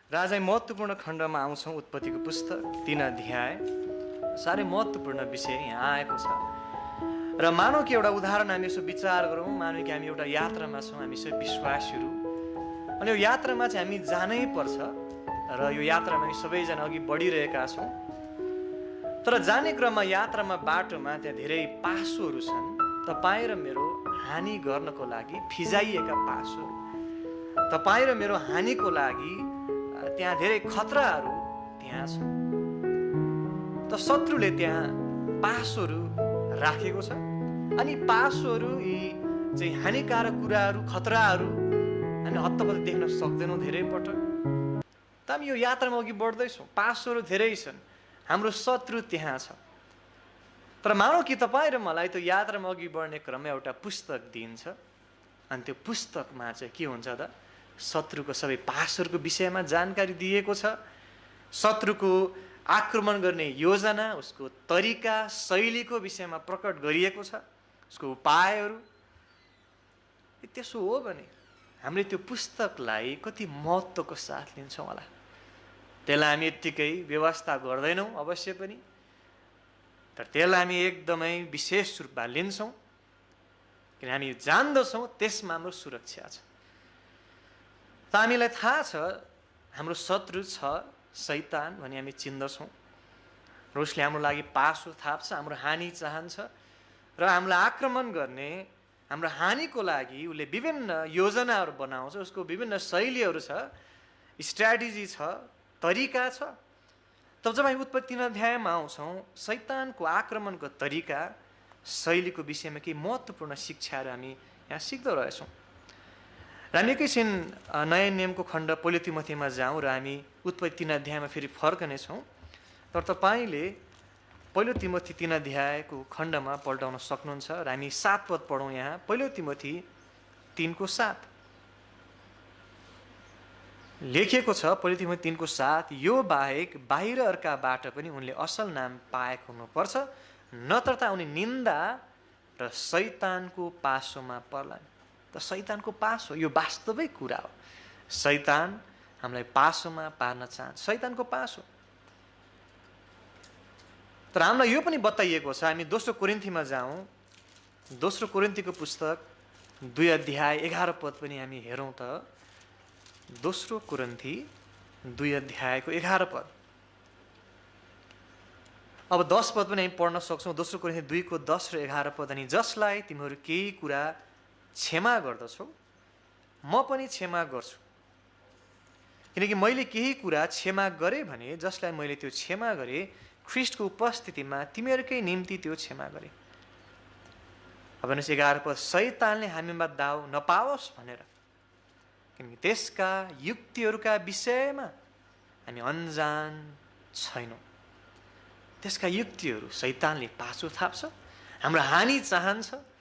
र आज हामी महत्त्वपूर्ण खण्डमा आउँछौँ। उत्पत्तिको पुस्तक 3 अध्याय। साह्रै महत्त्वपूर्ण विषय यहाँ आएको छ। र मानव कि एउटा उदाहरण हामी यसो विचार गरौँ। मानव कि हामी एउटा यात्रामा छौँ, हामी सबै विश्वासीहरू। अनि यो यात्रामा चाहिँ हामी जानै पर्छ र यो यात्रामा हामी सबैजना अघि बढिरहेका छौँ। तर जाने क्रममा यात्रामा बाटोमा त्यहाँ धेरै पासोहरू छन्। तपाईँ र मेरो हानि गर्नको लागि फिजाइएका पासोहरू, तपाईँ र मेरो हानिको लागि त्यहाँ धेरै खतराहरू त्यहाँ छ। त शत्रुले त्यहाँ पासोहरू राखेको छ। अनि पासोहरू यी चाहिँ हानिकारक कुराहरू, खतराहरू हामी हत्तपत्त देख्न सक्दैनौँ धेरै पटक। त हामी यो यात्रामा अघि बढ्दैछौँ, पासोहरू धेरै छन्, हाम्रो शत्रु त्यहाँ छ। तर मानौ कि तपाईँ र मलाई त्यो यात्रामा अघि बढ्ने क्रममा एउटा पुस्तक दिइन्छ। अनि त्यो पुस्तकमा चाहिँ के हुन्छ त? शत्रुको सबै पासहरूको विषयमा जानकारी दिएको छ। शत्रुको आक्रमण गर्ने योजना, उसको तरिका, शैलीको विषयमा प्रकट गरिएको छ, उसको उपायहरू। त्यसो हो भने हामीले त्यो पुस्तकलाई कति महत्त्वको साथ लिन्छौँ होला? त्यसलाई हामी यत्तिकै व्यवस्था गर्दैनौँ अवश्य पनि, तर त्यसलाई हामी एकदमै विशेष रूपमा लिन्छौँ, किन हामी जान्दछौँ त्यसमा हाम्रो सुरक्षा छ। त हामीलाई थाहा छ हाम्रो शत्रु छ शैतान भनी हामी चिन्दछौँ र उसले हाम्रो लागि पासो थाप्छ, हाम्रो हानि चाहन्छ र हामीलाई आक्रमण गर्ने, हाम्रो हानिको लागि उसले विभिन्न योजनाहरू बनाउँछ। उसको विभिन्न शैलीहरू छ, स्ट्र्याटेजी छ, तरिका छ। तब जब हामी उत्पत्ति 3 अध्यायमा आउँछौँ, शैतानको आक्रमणको तरिका, शैलीको विषयमा केही महत्त्वपूर्ण शिक्षाहरू हामी यहाँ सिक्दो रहेछौँ। र हामी एकैछिन नयाँ नियमको खण्ड पहिलो तिमोथीमा जाउँ र हामी उत्पत्ति 3 अध्यायमा फेरि फर्कनेछौँ। तर तपाईँले पहिलो तिमोथी 3 अध्यायको खण्डमा पल्टाउन सक्नुहुन्छ र हामी 7 पद पढौँ। यहाँ पहिलो तिमोथी 3:7 लेखिएको छ। पहिलो तिमोथी 3:7, यो बाहेक बाहिर अर्काबाट पनि उनले असल नाम पाएको हुनुपर्छ, नत्र त उनी निन्दा र शैतानको पासोमा पर्लान्। त शैतानको पासो यो वास्तविक कुरा हो। शैतान हामीलाई पासोमा पार्न चाहन्छ, शैतानको पासो। तर हामीलाई यो पनि बताइएको छ, हामी दोस्रो कोरिन्थीमा जाउँ। दोस्रो कोरिन्थीको पुस्तक 2 अध्याय 11 पद पनि हामी हेरौँ त। दोस्रो कोरिन्थी 2 अध्यायको 11 पद। अब 10 पद पनि हामी पढ्न सक्छौँ। दोस्रो कोरिन्थी 2:10 र 11 पद। अनि जसलाई तिमीहरू केही कुरा क्षमा गर्दछौ, म पनि क्षमा गर्छु। किनकि मैले केही कुरा क्षमा गरेँ भने जसलाई मैले त्यो क्षमा गरेँ, ख्रिस्टको उपस्थितिमा तिमीहरूकै निम्ति त्यो क्षमा गरेँ। अब 11 पद, शैतानले हामीमा दाउ नपाओस् भनेर, किनकि त्यसका युक्तिहरूका विषयमा हामी अनजान छैनौँ। त्यसका युक्तिहरू, शैतानले पासो थाप्छ, हाम्रो हानि चाहन्छ।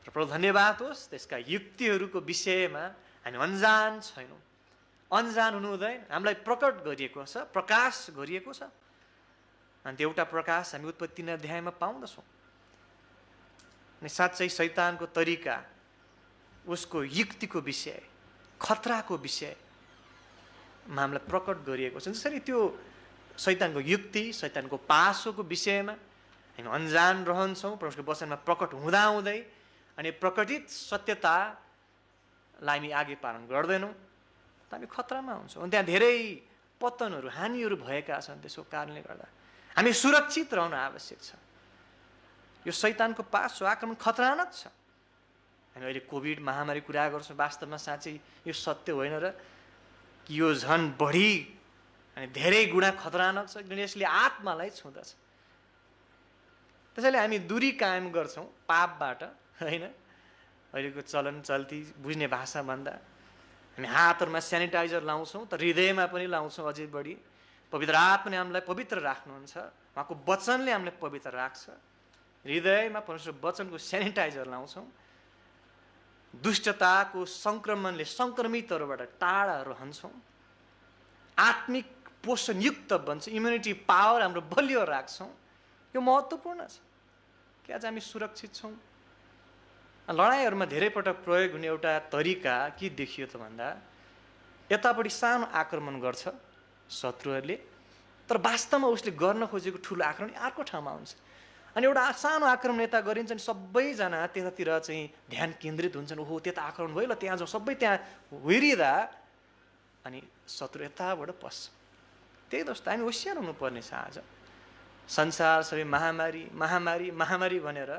र प्रभु धन्यवाद होस्, त्यसका युक्तिहरूको विषयमा हामी अनजान छैनौँ। अनजान हुनु हुँदैन, हामीलाई प्रकट गरिएको छ, प्रकाश गरिएको छ। अनि त्यो एउटा प्रकाश हामी उत्पत्ति 3 अध्यायमा पाउँदछौँ। अनि साँच्चै शैतानको तरिका, उसको युक्तिको विषय, खतराको विषयमा हामीलाई प्रकट गरिएको छ। जसरी त्यो शैतानको युक्ति, शैतानको पासोको विषयमा हामी अनजान रहन्छौँ, परमेश्वरको वचनमा प्रकट हुँदाहुँदै अनि प्रकटित सत्यतालाई हामी आगे पालन गर्दैनौँ, त हामी खतरामा हुन्छौँ। अनि त्यहाँ धेरै पतनहरू, हानिहरू भएका छन्। त्यसको कारणले गर्दा हामी सुरक्षित रहन आवश्यक छ। यो शैतानको पासो आक्रमण खतरानाक छ। हामी अहिले कोभिड महामारी कुरा गर्छौँ, वास्तवमा साँच्चै यो सत्य होइन र कि यो झन् बढी अनि धेरै गुणा खतरानाक छ, किनभने यसले आत्मालाई छुँदछ। त्यसैले हामी दूरी कायम गर्छौँ पापबाट, होइन? अहिलेको चलन चल्ती बुझ्ने भाषा भन्दा हामी हातहरूमा सेनिटाइजर लाउँछौँ, त हृदयमा पनि लाउँछौँ अझै बढी। पवित्र आत्माले हामीलाई पवित्र राख्नुहुन्छ, उहाँको वचनले हामीलाई पवित्र राख्छ। हृदयमा परमेश्वर वचनको सेनिटाइजर लाउँछौँ। दुष्टताको सङ्क्रमणले सङ्क्रमितहरूबाट टाढा रहन्छौँ। आत्मिक पोषणयुक्त बन्छ, इम्युनिटी पावर हाम्रो बलियो राख्छौँ। यो महत्त्वपूर्ण छ कि आज हामी सुरक्षित छौँ। लडाइँहरूमा धेरै पटक प्रयोग हुने एउटा तरिका के देखियो त भन्दा, यतापट्टि सानो आक्रमण गर्छ शत्रुहरूले, तर वास्तवमा उसले गर्न खोजेको ठुलो आक्रमण अर्को ठाउँमा हुन्छ। अनि एउटा सानो आक्रमण यता गरिन्छ अनि सबैजना त्यतातिर चाहिँ ध्यान केन्द्रित हुन्छन्, ओहो त्यता आक्रमण भयो ल त्यहाँ जाउँ, सबै त्यहाँ हेरिँदा अनि शत्रु यताबाट पस्छ। त्यही जस्तो हामी होसियार हुनुपर्ने छ। आज संसार सबै महामारी महामारी महामारी भनेर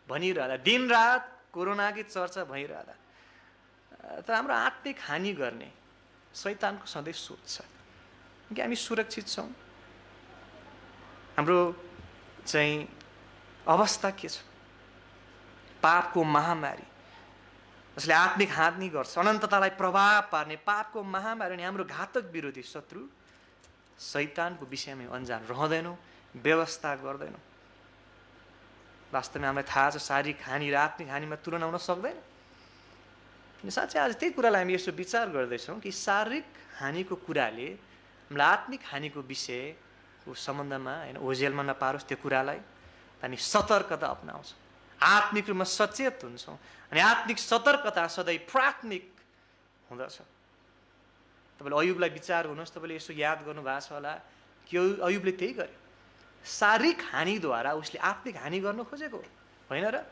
भनिरहँदा, दिनरात कोरोनाकै चर्चा भइरहँदा, तर हाम्रो आत्मिक हानि गर्ने शैतानको सधैँ सोच छ कि हामी सुरक्षित छौँ। हाम्रो चाहिँ अवस्था के छ? पापको महामारी जसले आत्मिक हानि गर्छ, अनन्ततालाई प्रभाव पार्ने पापको महामारी अनि हाम्रो घातक विरोधी शत्रु शैतानको विषयमा अन्जान रहँदैनौँ, व्यवस्था गर्दैनौँ। वास्तवमा हामीलाई थाहा छ शारीरिक हानि र आत्मिक हानिमा तुलना हुन सक्दैन। साँच्चै आज त्यही कुरालाई हामी यसो विचार गर्दैछौँ कि शारीरिक हानिको कुराले हामीलाई आत्मिक हानिको विषयको सम्बन्धमा होइन ओझेलमा नपारोस् त्यो कुरालाई हामी सतर्कता अपनाउँछौँ, आत्मिक रूपमा सचेत हुन्छौँ। अनि आत्मिक सतर्कता सधैँ प्राथमिक हुँदछ। तपाईँले अयुबलाई विचार गर्नुहोस्, तपाईँले यसो याद गर्नुभएको छ होला कि अयुबले त्यही गरे। शारीरिक हानिद्वारा उसले आत्मिक हानि गर्न खोजेको होइन र?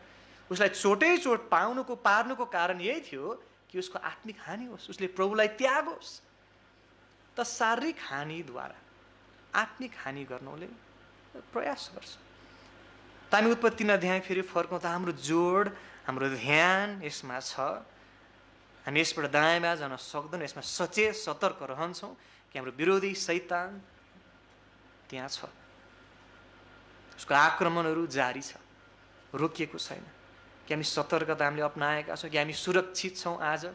उसलाई चोटै चोट पार्नुको कारण यही थियो कि उसको आत्मिक हानि होस्, उसले प्रभुलाई त्यागोस्। त शारीरिक हानिद्वारा आत्मिक हानि गर्नुले प्रयास गर्छ। त हामी उत्पत्ति अध्याय फेरि फर्कौँ त हाम्रो जोड, हाम्रो ध्यान यसमा छ। हामी यसबाट दायाँ बायाँ जान सक्दैनौँ, यसमा सचेत सतर्क रहन्छौँ कि हाम्रो विरोधी शैतान त्यहाँ छ, उसको आक्रमणहरू जारी छ, रोकिएको छैन। कि हामी सतर्कता हामीले अपनाएका छौँ, कि हामी सुरक्षित छौँ। आज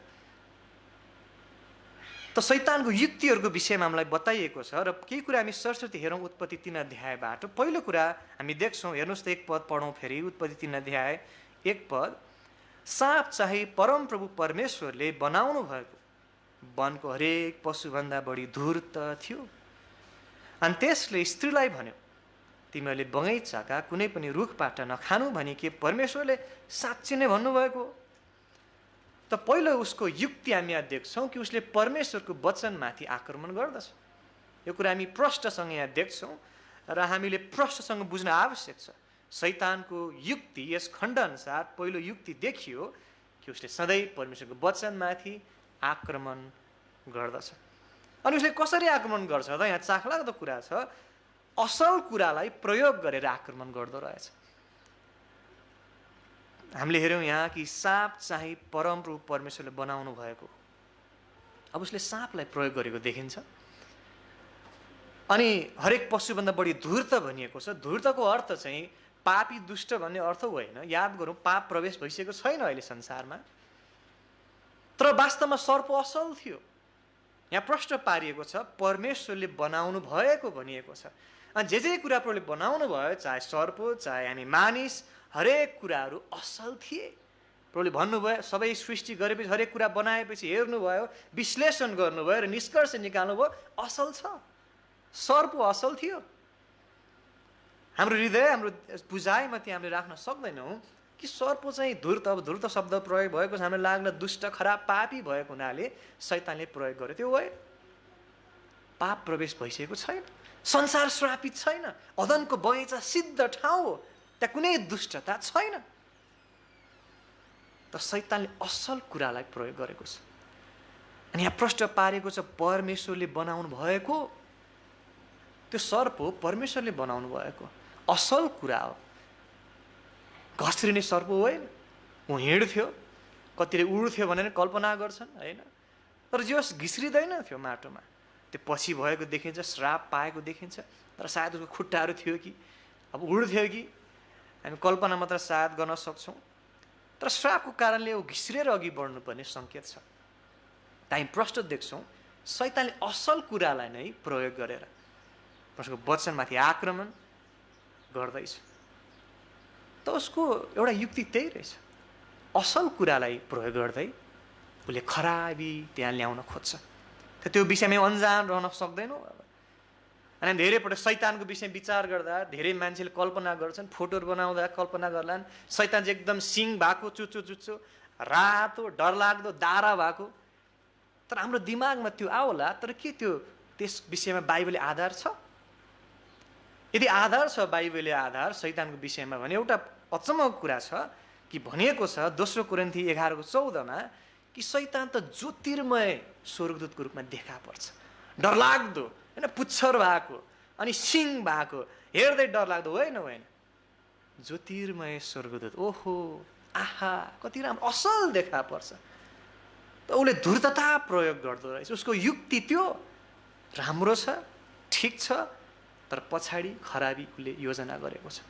त शैतानको युक्तिहरूको विषयमा हामीलाई बताइएको छ र केही कुरा हामी सरस्वती हेरौँ उत्पत्ति 3 अध्यायबाट। पहिलो कुरा हामी देख्छौँ, हेर्नुहोस् त एक पद पढौँ फेरि, उत्पत्ति 3 अध्याय 1 पद। साँप चाहिँ परमप्रभु परमेश्वरले बनाउनु भएको वनको हरेक पशुभन्दा बढी धूर्त थियो। अनि त्यसले स्त्रीलाई भन्यो, तिमीहरूले बगैँचाका कुनै पनि रुखबाट नखानु भनी के परमेश्वरले साँच्चै नै भन्नुभएको? त पहिलो उसको युक्ति हामी यहाँ देख्छौँ कि उसले परमेश्वरको वचनमाथि आक्रमण गर्दछ। यो कुरा हामी प्रष्टसँग यहाँ देख्छौँ र हामीले प्रष्टसँग बुझ्न आवश्यक छ। शैतानको युक्ति यस खण्डअनुसार पहिलो युक्ति देखियो कि उसले सधैँ परमेश्वरको वचनमाथि आक्रमण गर्दछ। अनि उसले कसरी आक्रमण गर्छ त? यहाँ चाखलाग्दो कुरा छ, असल कुरालाई प्रयोग गरेर आक्रमण गर्दो रहेछ। हामीले हेऱ्यौँ यहाँ कि साँप चाहिँ परमप्रभु परमेश्वरले बनाउनु भएको। अब उसले साँपलाई प्रयोग गरेको देखिन्छ। अनि हरेक पशुभन्दा बढी धूर्त भनिएको छ। धूर्तको अर्थ चाहिँ पापी दुष्ट भन्ने अर्थ होइन। याद गरौँ, पाप प्रवेश भइसकेको छैन अहिले संसारमा, तर वास्तवमा सर्प असल थियो। यहाँ प्रश्न पारिएको छ परमेश्वरले बनाउनु भएको भनिएको छ। अनि जे कुरा प्रभुले बनाउनु भयो, चाहे सर्प चाहे हामी मानिस, हरेक कुराहरू असल थिए। प्रभुले भन्नुभयो, सबै सृष्टि गरेपछि हरेक कुरा बनाएपछि हेर्नुभयो, विश्लेषण गर्नुभयो र निष्कर्ष निकाल्नुभयो, असल छ। सर्प असल थियो। हाम्रो हृदय, हाम्रो बुझाइमा त्यहाँ हामीले राख्न सक्दैनौँ कि सर्प चाहिँ धूर्त, अब धूर्त शब्द प्रयोग भएको छ, हामीलाई लाग्ला दुष्ट खराब पापी भएको हुनाले शैतानले प्रयोग गर्यो। त्यो भयो, पाप प्रवेश भइसकेको छैन, संसार श्रापित छैन, अदनको बगैँचा सिद्ध ठाउँ हो, त्यहाँ कुनै दुष्टता छैन। त शैतानले असल कुरालाई प्रयोग गरेको छ। अनि यहाँ प्रश्न पारेको छ परमेश्वरले बनाउनु भएको, त्यो सर्प हो परमेश्वरले बनाउनु भएको, असल कुरा हो। घस्रिने सर्प होइन, ऊ हिँड्थ्यो, कतिले उड्थ्यो भनेर कल्पना गर्छन् होइन, तर जे होस् घिस्रिँदैन थियो माटोमा। त्यो पछि भएको देखिन्छ, श्राप पाएको देखिन्छ, तर सायद उसको खुट्टाहरू थियो कि अब उड्थ्यो कि हामी कल्पना मात्र सायद गर्न सक्छौँ। तर श्रापको कारणले ऊ घिस्रेर अघि बढ्नुपर्ने सङ्केत छ। हामी प्रश्न देख्छौँ शैतानले असल कुरालाई नै प्रयोग गरेर परमेश्वरको वचनमाथि आक्रमण गर्दैछ। त उसको एउटा युक्ति त्यही रहेछ, असल कुरालाई प्रयोग गर्दै उसले खराबी त्यहाँ ल्याउन खोज्छ। त त्यो विषयमा अन्जान रहन सक्दैनौँ। अनि धेरैपल्ट शैतानको विषयमा विचार गर्दा धेरै मान्छेले कल्पना गर्छन्, फोटोहरू बनाउँदा कल्पना गर्लान् शैतान चाहिँ एकदम सिङ भएको, चुच्चो चुच्चो, रातो, डरलाग्दो दारा भएको। तर हाम्रो दिमागमा त्यो आओला, तर के त्यो त्यस विषयमा बाइबलले आधार छ? यदि आधार छ, बाइबलले आधार शैतानको विषयमा भने एउटा अचम्मको कुरा छ कि भनिएको छ 2 कोरिन्थी 11:14 कि शैतान त ज्योतिर्मय स्वर्गदूतको रूपमा देखा पर्छ, डरलाग्दो होइन, पुच्छर भएको अनि सिङ भएको, हेर्दै डरलाग्दो होइन, ज्योतिर्मय स्वर्गदूत। ओहो, आहा, कति राम्रो असल देखा पर्छ। त उसले धूर्तता प्रयोग गर्दो रहेछ। उसको युक्ति त्यो राम्रो छ, ठिक छ, तर पछाडि खराबी उसले योजना गरेको छ।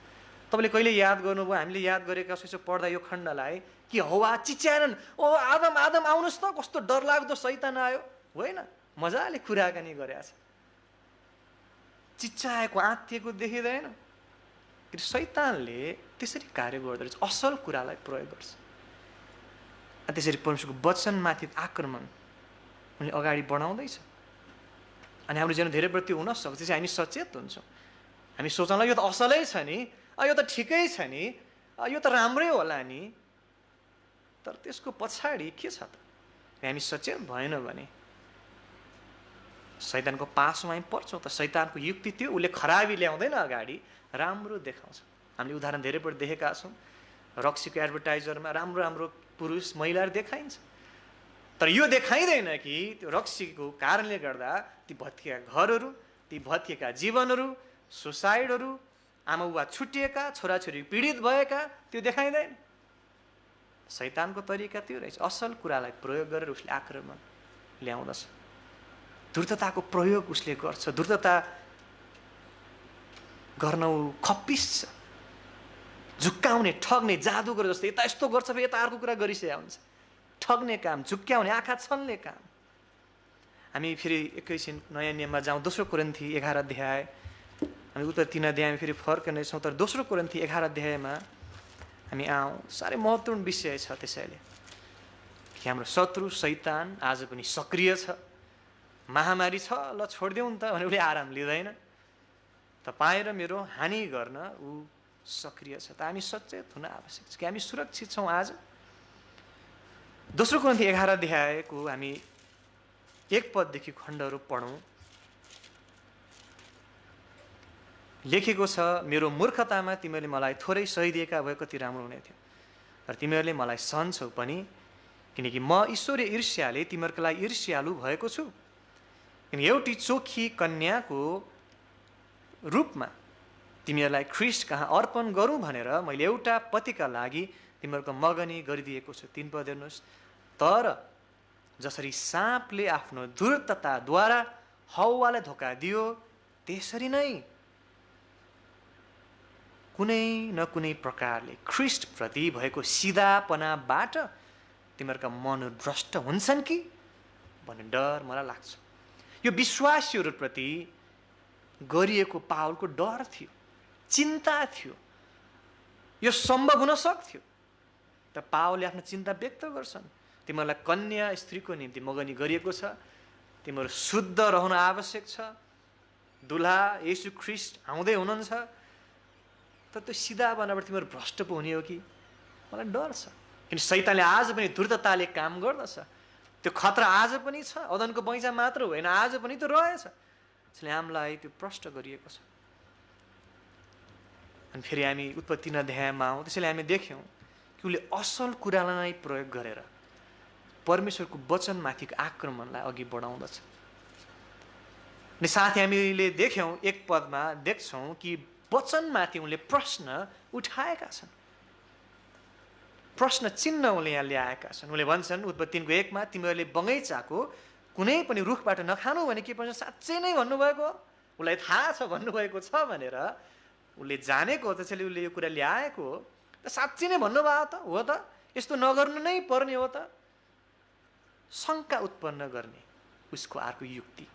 तपाईँले कहिले याद गर्नुभयो, हामीले याद गरेका यसो पढ्दा यो खण्डलाई कि हवा चिच्याएनन्, ओ आदम आदम आउनुहोस् त, कस्तो डरलाग्दो शैतान आयो, होइन, मजाले कुराकानी गरेछ, चिच्याएको आत्तिएको देखिँदैन। शैतानले त्यसरी कार्य गर्दो रहेछ, असल कुरालाई प्रयोग गर्छ। त्यसरी परमेश्वरको वचनमाथि आक्रमण उनले अगाडि बढाउँदैछ। अनि हाम्रो जीवन धेरै प्रति हुनसक्छ, त्यसै हामी सचेत हुन्छौँ। हामी सोचौँला यो त असलै छ नि, यो त ठिकै छ नि, यो त राम्रै होला नि, तर त्यसको पछाडि के छ त? हामी सचेत भएन भने शैतानको पासमा हामी पर्छौँ। त शैतानको युक्ति त्यो, उसले खराबी ल्याउँदैन, अगाडि राम्रो देखाउँछ। हामीले उदाहरण धेरैपल्ट देखेका छौँ। रक्सीको एडभर्टाइजरमा राम्रो राम्रो पुरुष महिलाहरू देखाइन्छ, तर यो देखाइँदैन कि त्यो रक्सीको कारणले गर्दा ती भत्किएका घरहरू, ती भत्किएका जीवनहरू, सुसाइडहरू, आमा बुबा छुटिएका, छोराछोरी पीडित भएका, त्यो देखाइँदैन। शैतानको तरिका त्यो रहेछ, असल कुरालाई प्रयोग गरेर उसले आक्रमण ल्याउँदछ। धूर्तताको प्रयोग उसले गर्छ। धूर्तता गर्न ऊ खप्पिस छ, झुक्काउने, ठग्ने, जादुगर जस्तो यता यस्तो गर्छ, फेरि यता अर्को कुरा गरिसकेका हुन्छ। ठग्ने काम, झुक्क्याउने, आँखा छल्ने काम। हामी फेरि एकैछिन नयाँ नियममा जाउँ। 2 कोरिन्थी 11 अध्याय, हामी उत्तर 3 अध्यायमा फेरि फर्कनेछौँ, तर 2 कोरिन्थी 11 अध्यायमा हामी आउँ। साह्रै महत्त्वपूर्ण विषय छ त्यसैले कि हाम्रो शत्रु शैतान आज पनि सक्रिय छ। महामारी छ, ल छोडिदेऊ नि त भने उसले आराम लिँदैन। तपाईँ र मेरो हानि गर्न ऊ सक्रिय छ। त हामी सचेत हुन आवश्यक छ कि हामी सुरक्षित छौँ। आज 2 कोरिन्थी 11 अध्यायको हामी 1 पददेखि खण्डहरू पढौँ। लेखेको छ, मेरो मूर्खतामा तिमीहरूले मलाई थोरै सही दिएका भए कति राम्रो हुने थियो, तर तिमीहरूले मलाई सहन्छौ पनि, किनकि म ईश्वरीय ईर्ष्याले तिमीहरूको लागि ईर्ष्यालु भएको छु। किन एउटी चोखी कन्याको रूपमा तिमीहरूलाई ख्रिस्ट कहाँ अर्पण गरौँ भनेर मैले एउटा पतिका लागि तिमीहरूको मगनी गरिदिएको छु। 3 पद हेर्नुहोस्। तर जसरी साँपले आफ्नो धूर्तताद्वारा हव्वालाई धोका दियो, त्यसरी नै कुनै न कुनै प्रकारले ख्रिस्टप्रति भएको सिधापनाबाट तिमीहरूका मनहरू भ्रष्ट हुन्छन् कि भन्ने डर मलाई लाग्छ। यो विश्वासीहरूप्रति गरिएको पावलको डर थियो, चिन्ता थियो। यो सम्भव हुन सक्थ्यो, त पावलले आफ्नो चिन्ता व्यक्त गर्छन्। तिमीहरूलाई कन्या स्त्रीको निम्ति मगनी गरिएको छ, तिमीहरू शुद्ध रहन आवश्यक छ। दुल्हा येशू ख्रिस्ट आउँदै हुनुहुन्छ, तर त्यो सिधापनाबाट तिमीहरू भ्रष्ट पो हुने हो कि मलाई डर छ। किन शैतानले आज पनि धूर्तताले काम गर्दछ। त्यो खतरा आज पनि छ, अदनको बगैँचा मात्र होइन, आज पनि त्यो रहेछ। त्यसले हामीलाई त्यो प्रष्ट गरिएको छ। अनि फेरि हामी उत्पत्ति 3 अध्यायमा आउँ। त्यसैले हामी देख्यौँ कि उसले असल कुरालाई नै प्रयोग गरेर परमेश्वरको वचनमाथिको आक्रमणलाई अघि बढाउँदछ। अनि साथै हामीले देख्यौँ 1 पदमा देख्छौँ कि वचनमाथि उनले प्रश्न उठाएका छन्, प्रश्न चिन्ह उनले यहाँ ल्याएका छन्। उनले भन्छन् उत्पत्ति 3:1 तिमीहरूले बगैँचाको कुनै पनि रुखबाट नखानु भने के भन्छ? साँच्चै नै भन्नुभएको, उसलाई थाहा छ भन्नुभएको छ भनेर उसले जानेको हो, त्यसैले उसले यो कुरा ल्याएको हो। त साँच्चै नै भन्नुभयो त हो त, यस्तो नगर्नु नै पर्ने हो त? शङ्का उत्पन्न गर्ने उसको अर्को युक्ति,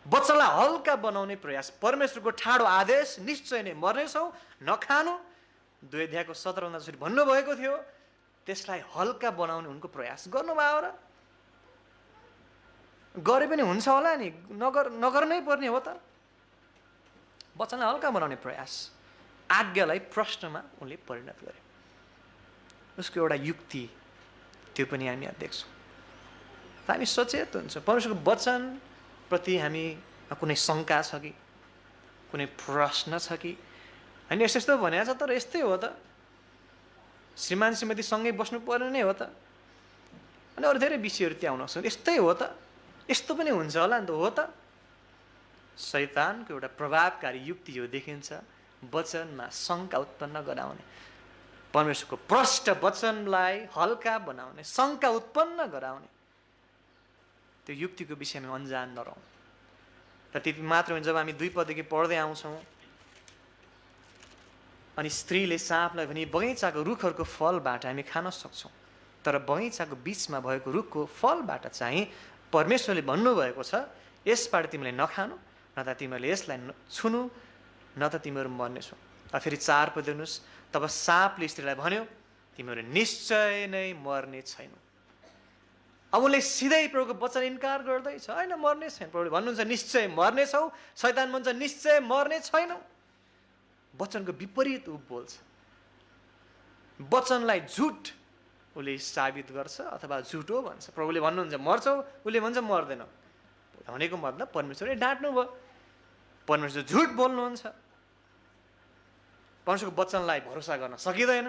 वचनलाई हल्का बनाउने प्रयास। परमेश्वरको ठाडो आदेश निश्चय नै मर्नेछौ, नखानु, 2 अध्यायको 17 जसरी भन्नुभएको थियो, त्यसलाई हल्का बनाउने उनको प्रयास गर्नुभयो र गरे पनि हुन्छ होला नि, नगर्नै पर्ने हो त? वचनलाई हल्का बनाउने प्रयास, आज्ञालाई प्रश्नमा उनले परिणत गरे। उसको एउटा युक्ति त्यो पनि हामी यहाँ देख्छौँ। त हामी सचेत हुन्छ। परमेश्वरको वचनप्रति हामी कुनै शङ्का छ कि, कुनै प्रश्न छ कि, होइन यस्तो यस्तो भनेको छ तर यस्तै हो त, श्रीमान श्रीमती सँगै बस्नु पर्ने नै हो त, अनि अरू धेरै विषयहरू त्यहाँ हुन सक्छ, यस्तै हो त, यस्तो पनि हुन्छ होला नि त, हो त। शैतानको एउटा प्रभावकारी युक्ति यो देखिन्छ, वचनमा शङ्का उत्पन्न गराउने, परमेश्वरको प्रष्ट वचनलाई हल्का बनाउने, शङ्का उत्पन्न गराउने, त्यो युक्तिको विषयमा अन्जान नरहौँ। र त्यति मात्र होइन, जब हामी 2 पददेखि पढ्दै आउँछौँ अनि स्त्रीले साँपलाई भने बगैँचाको रुखहरूको फलबाट हामी खान सक्छौँ, तर बगैँचाको बिचमा भएको रुखको फलबाट चाहिँ परमेश्वरले भन्नुभएको छ यसबाट तिमीले नखानु, न त तिमीहरूले यसलाई छुनु, न त तिमीहरू मर्नेछौ। फेरि 4 पद हेर्नुहोस्, तब साँपले स्त्रीलाई भन्यो तिमीहरू निश्चय नै मर्ने छैनौ। अब उसले सिधै प्रभुको वचन इन्कार गर्दैछ, होइन मर्ने छैन। प्रभुले भन्नुहुन्छ निश्चय मर्नेछौ, शैतान भन्छ निश्चय मर्ने छैनौ। वचनको विपरीत ऊ बोल्छ, वचनलाई झुट उसले साबित गर्छ अथवा झुटो भन्छ। प्रभुले भन्नुहुन्छ मर्छौ, उसले भन्छ मर्दैन। भनेको मतलब परमेश्वरले डाँट्नु भयो, परमेश्वर झुट बोल्नुहुन्छ, परमेश्वरको वचनलाई भरोसा गर्न सकिँदैन,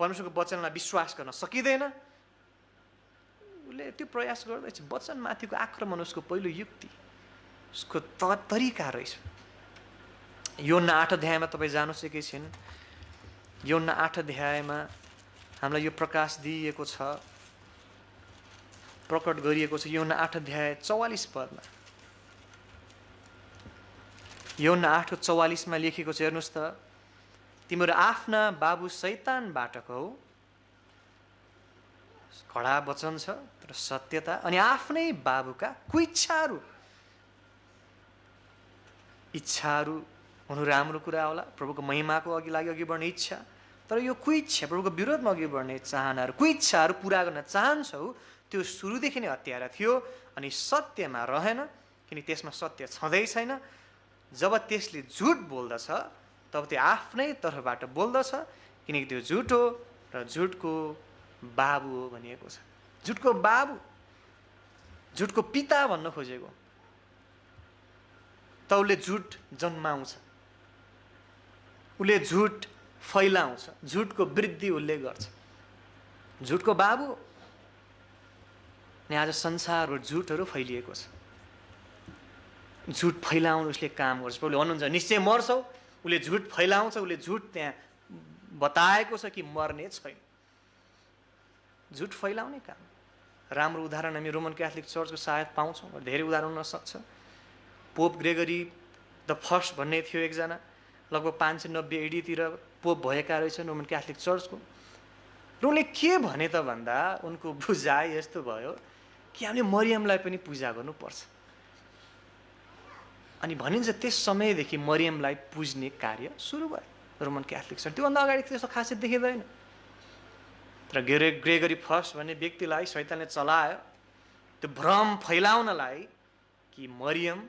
परमेश्वरको वचनलाई विश्वास गर्न सकिँदैन। उसले त्यो प्रयास गर्दैछ, वचनमाथिको आक्रमण उसको पहिलो युक्ति, उसको तरिका रहेछ। योना 8 अध्यायमा तपाईँ जानुहोस् एकैछिन, योना 8 अध्यायमा हामीलाई यो प्रकाश दिइएको छ, प्रकट गरिएको छ। योना 8 अध्याय 44 पदमा, योना 8:44 लेखेको छ, हेर्नुहोस् त, तिमीहरू आफ्ना बाबु शैतानबाटको हौ, कडा वचन छ तर सत्यता, अनि आफ्नै बाबुका कुइच्छाहरू, इच्छाहरू हुनु राम्रो कुरा होला, प्रभुको महिमाको लागि अघि बढ्ने इच्छा, तर यो कुइच्छा प्रभुको विरोधमा अघि बढ्ने चाहनाहरू, कुइच्छाहरू पुरा गर्न चाहन्छौ, त्यो सुरुदेखि नै हत्यारा थियो अनि सत्यमा रहेन, किनकि त्यसमा सत्य छँदै छैन। जब त्यसले झुट बोल्दछ तब त्यो आफ्नै तर्फबाट बोल्दछ, किनकि त्यो झुट हो र झुटको बाबु हो भनिएको छ। झुटको बाबु, झुटको पिता भन्न खोजेको, त उसले झुट जन्माउँछ, उसले झुट फैलाउँछ, झुटको वृद्धि उसले गर्छ, झुटको बाबु। अनि आज संसारमा झुटहरू फैलिएको छ, झुट फैलाउनु उसले काम गर्छ। प्रभुले भन्नुहुन्छ निश्चय मर्छौ, उसले झुट फैलाउँछ, उसले झुट त्यहाँ बताएको छ कि मर्ने छैन, झुट फैलाउने काम। राम्रो उदाहरण हामी रोमन क्याथोलिक चर्चको सायद पाउँछौँ, धेरै उदाहरण हुन सक्छ। पोप ग्रेगरी द फर्स्ट भन्ने थियो एकजना, लगभग 590 AD पोप भएका रहेछन् रोमन क्याथोलिक चर्चको। र उनले के भने त भन्दा उनको बुझाइ यस्तो भयो कि हामीले मरियमलाई पनि पूजा गर्नुपर्छ। अनि भनिन्छ त्यस समयदेखि मरियमलाई पुज्ने कार्य सुरु भयो रोमन क्याथोलिक चर्च। त्योभन्दा अगाडि त्यस्तो खासै देखिँदैन। तर ग्रेगरी फर्स्ट भन्ने व्यक्तिलाई शैतानले चलायो त्यो भ्रम फैलाउनलाई कि मरियमले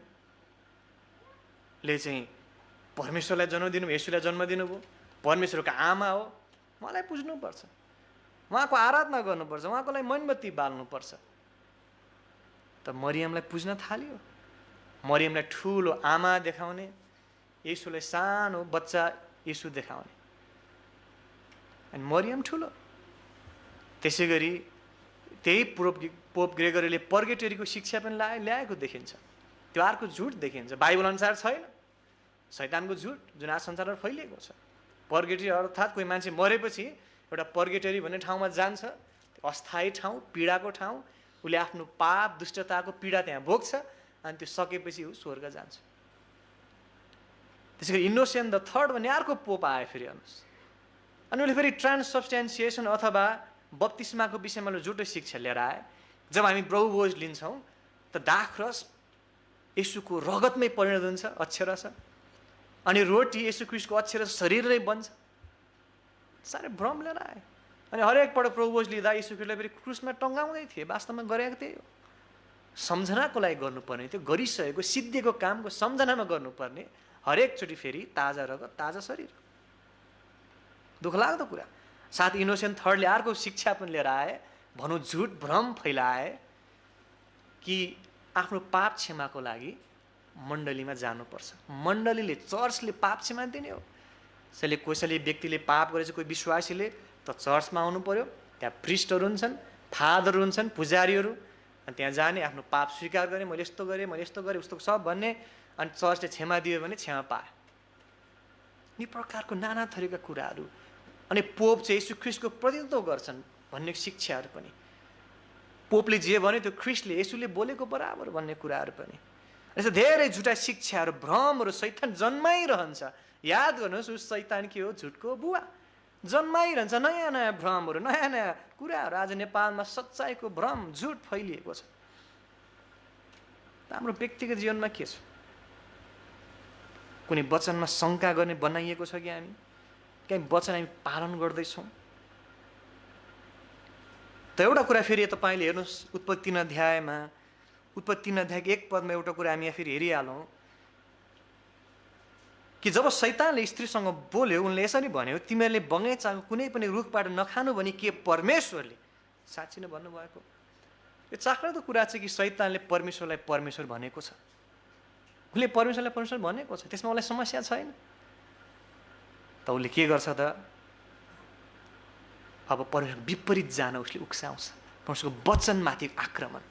चाहिँ परमेश्वरलाई जन्म दिनुभयो, येशूलाई जन्म दिनुभयो, परमेश्वरको आमा हो, उहाँलाई पुज्नुपर्छ, उहाँको आराधना गर्नुपर्छ, उहाँको लागि मोमबत्ती बाल्नुपर्छ। त मरियमलाई पुज्न थाल्यो, मरियमलाई ठुलो आमा देखाउने, येशूलाई सानो बच्चा येशू देखाउने, अनि मरियम ठुलो। त्यसै गरी त्यही पोप ग्रेगरीले पर्गेटरीको शिक्षा पनि ल्याएको देखिन्छ। त्यो अर्को झुट देखिन्छ, बाइबल अनुसार छैन, शैतानको झुट जुन आज संसारमा फैलिएको छ। पर्गेटरी अर्थात् कोही मान्छे मरेपछि एउटा पर्गेटरी भन्ने ठाउँमा जान्छ, अस्थायी ठाउँ, पीडाको ठाउँ, उसले आफ्नो पाप दुष्टताको पीडा त्यहाँ भोग्छ, अनि त्यो सकेपछि ऊ स्वर्ग जान्छ। त्यसै गरी इनोसेन्ट द थर्ड भन्ने अर्को पोप आयो फेरि हेर्नुहोस्, अनि उसले फेरि ट्रान्ससब्स्टेन्सिएसन अथवा बप्तिस्माको विषयमा झुटो शिक्षा लिएर आए। जब हामी प्रभु भोज लिन्छौँ त दाखरस येशूको रगतमै परिणत हुन्छ, अक्षरश, अनि रोटी येशू ख्रीष्टको अक्षरश शरीर नै बन्छ। साह्रै भ्रम लिएर आए। अनि हरेकपल्ट प्रभु भोज लिँदा येशू ख्रीष्टलाई फेरि क्रुसमा टङ्गाउँदै थिए, वास्तवमा गरेको त्यही हो। सम्झनाको लागि गर्नुपर्ने, त्यो गरिसकेको सिद्धिएको कामको सम्झनामा गर्नुपर्ने, हरेकचोटि फेरि ताजा रगत ताजा शरीर। दुःखलाग्दो कुरा। साथ इनोसेन्ट थर्डले अर्को शिक्षा पनि लिएर आए, भनौँ झुट भ्रम फैलाए कि आफ्नो पाप क्षमाको लागि मण्डलीमा जानुपर्छ। मण्डलीले, चर्चले पाप क्षमा दिने हो। त्यसैले कसैले व्यक्तिले पाप गरेछ, कोही विश्वासीले, त चर्चमा आउनु पर्यो। त्यहाँ प्रिस्टहरू हुन्छन्, फादरहरू हुन्छन्, पुजारीहरू, अनि त्यहाँ जाने, आफ्नो पाप स्वीकार गर्ने, मैले यस्तो गरेँ, मैले यस्तो गरेँ, उस्तो सब भन्ने, अनि चर्चले क्षमा दियो भने क्षमा पाए। यी प्रकारको नाना थरीका कुराहरू। अनि पोप चाहिँ यीशु ख्रिस्टको प्रतिनिधित्व गर्छन् भन्ने शिक्षाहरू पनि। पोपले जे भन्यो त्यो ख्रिस्टले, येशूले बोलेको बराबर भन्ने कुराहरू पनि। यस्तो धेरै झुटा शिक्षाहरू, भ्रमहरू शैतान जन्माइरहन्छ। याद गर्नुहोस्, उस शैतान के हो? झुटको बुवा। जन्माइरहन्छ नयाँ नयाँ भ्रमहरू, नयाँ नयाँ कुराहरू। आज नेपालमा सच्चाइको भ्रम, झुट फैलिएको छ। हाम्रो व्यक्तिगत जीवनमा के छ? कुनै वचनमा शङ्का गर्ने बनाइएको छ कि हामी? कहीँ वचन हामी पालन गर्दैछौँ? त एउटा कुरा फेरि तपाईँले हेर्नुहोस्, उत्पत्ति 3 अध्यायमा, उत्पत्ति 3 अध्यायको 1 पदमा एउटा कुरा हामी यहाँ फेरि हेरिहालौँ कि जब शैतानले स्त्रीसँग बोल्यो, उनले यसरी भन्यो, तिमीहरूले बगैँचाको कुनै पनि रुखबाट नखानु भने के परमेश्वरले साँच्ची नै भन्नुभएको? यो चाखलाग्दो कुरा चाहिँ कि शैतानले परमेश्वरलाई परमेश्वर भनेको छ। उसले परमेश्वरलाई परमेश्वर भनेको छ, त्यसमा उसलाई समस्या छैन। त उसले के गर्छ त? अब परमेश्वर विपरीत जान उसले उक्साउँछ, परमेश्वरको वचनमाथि आक्रमण।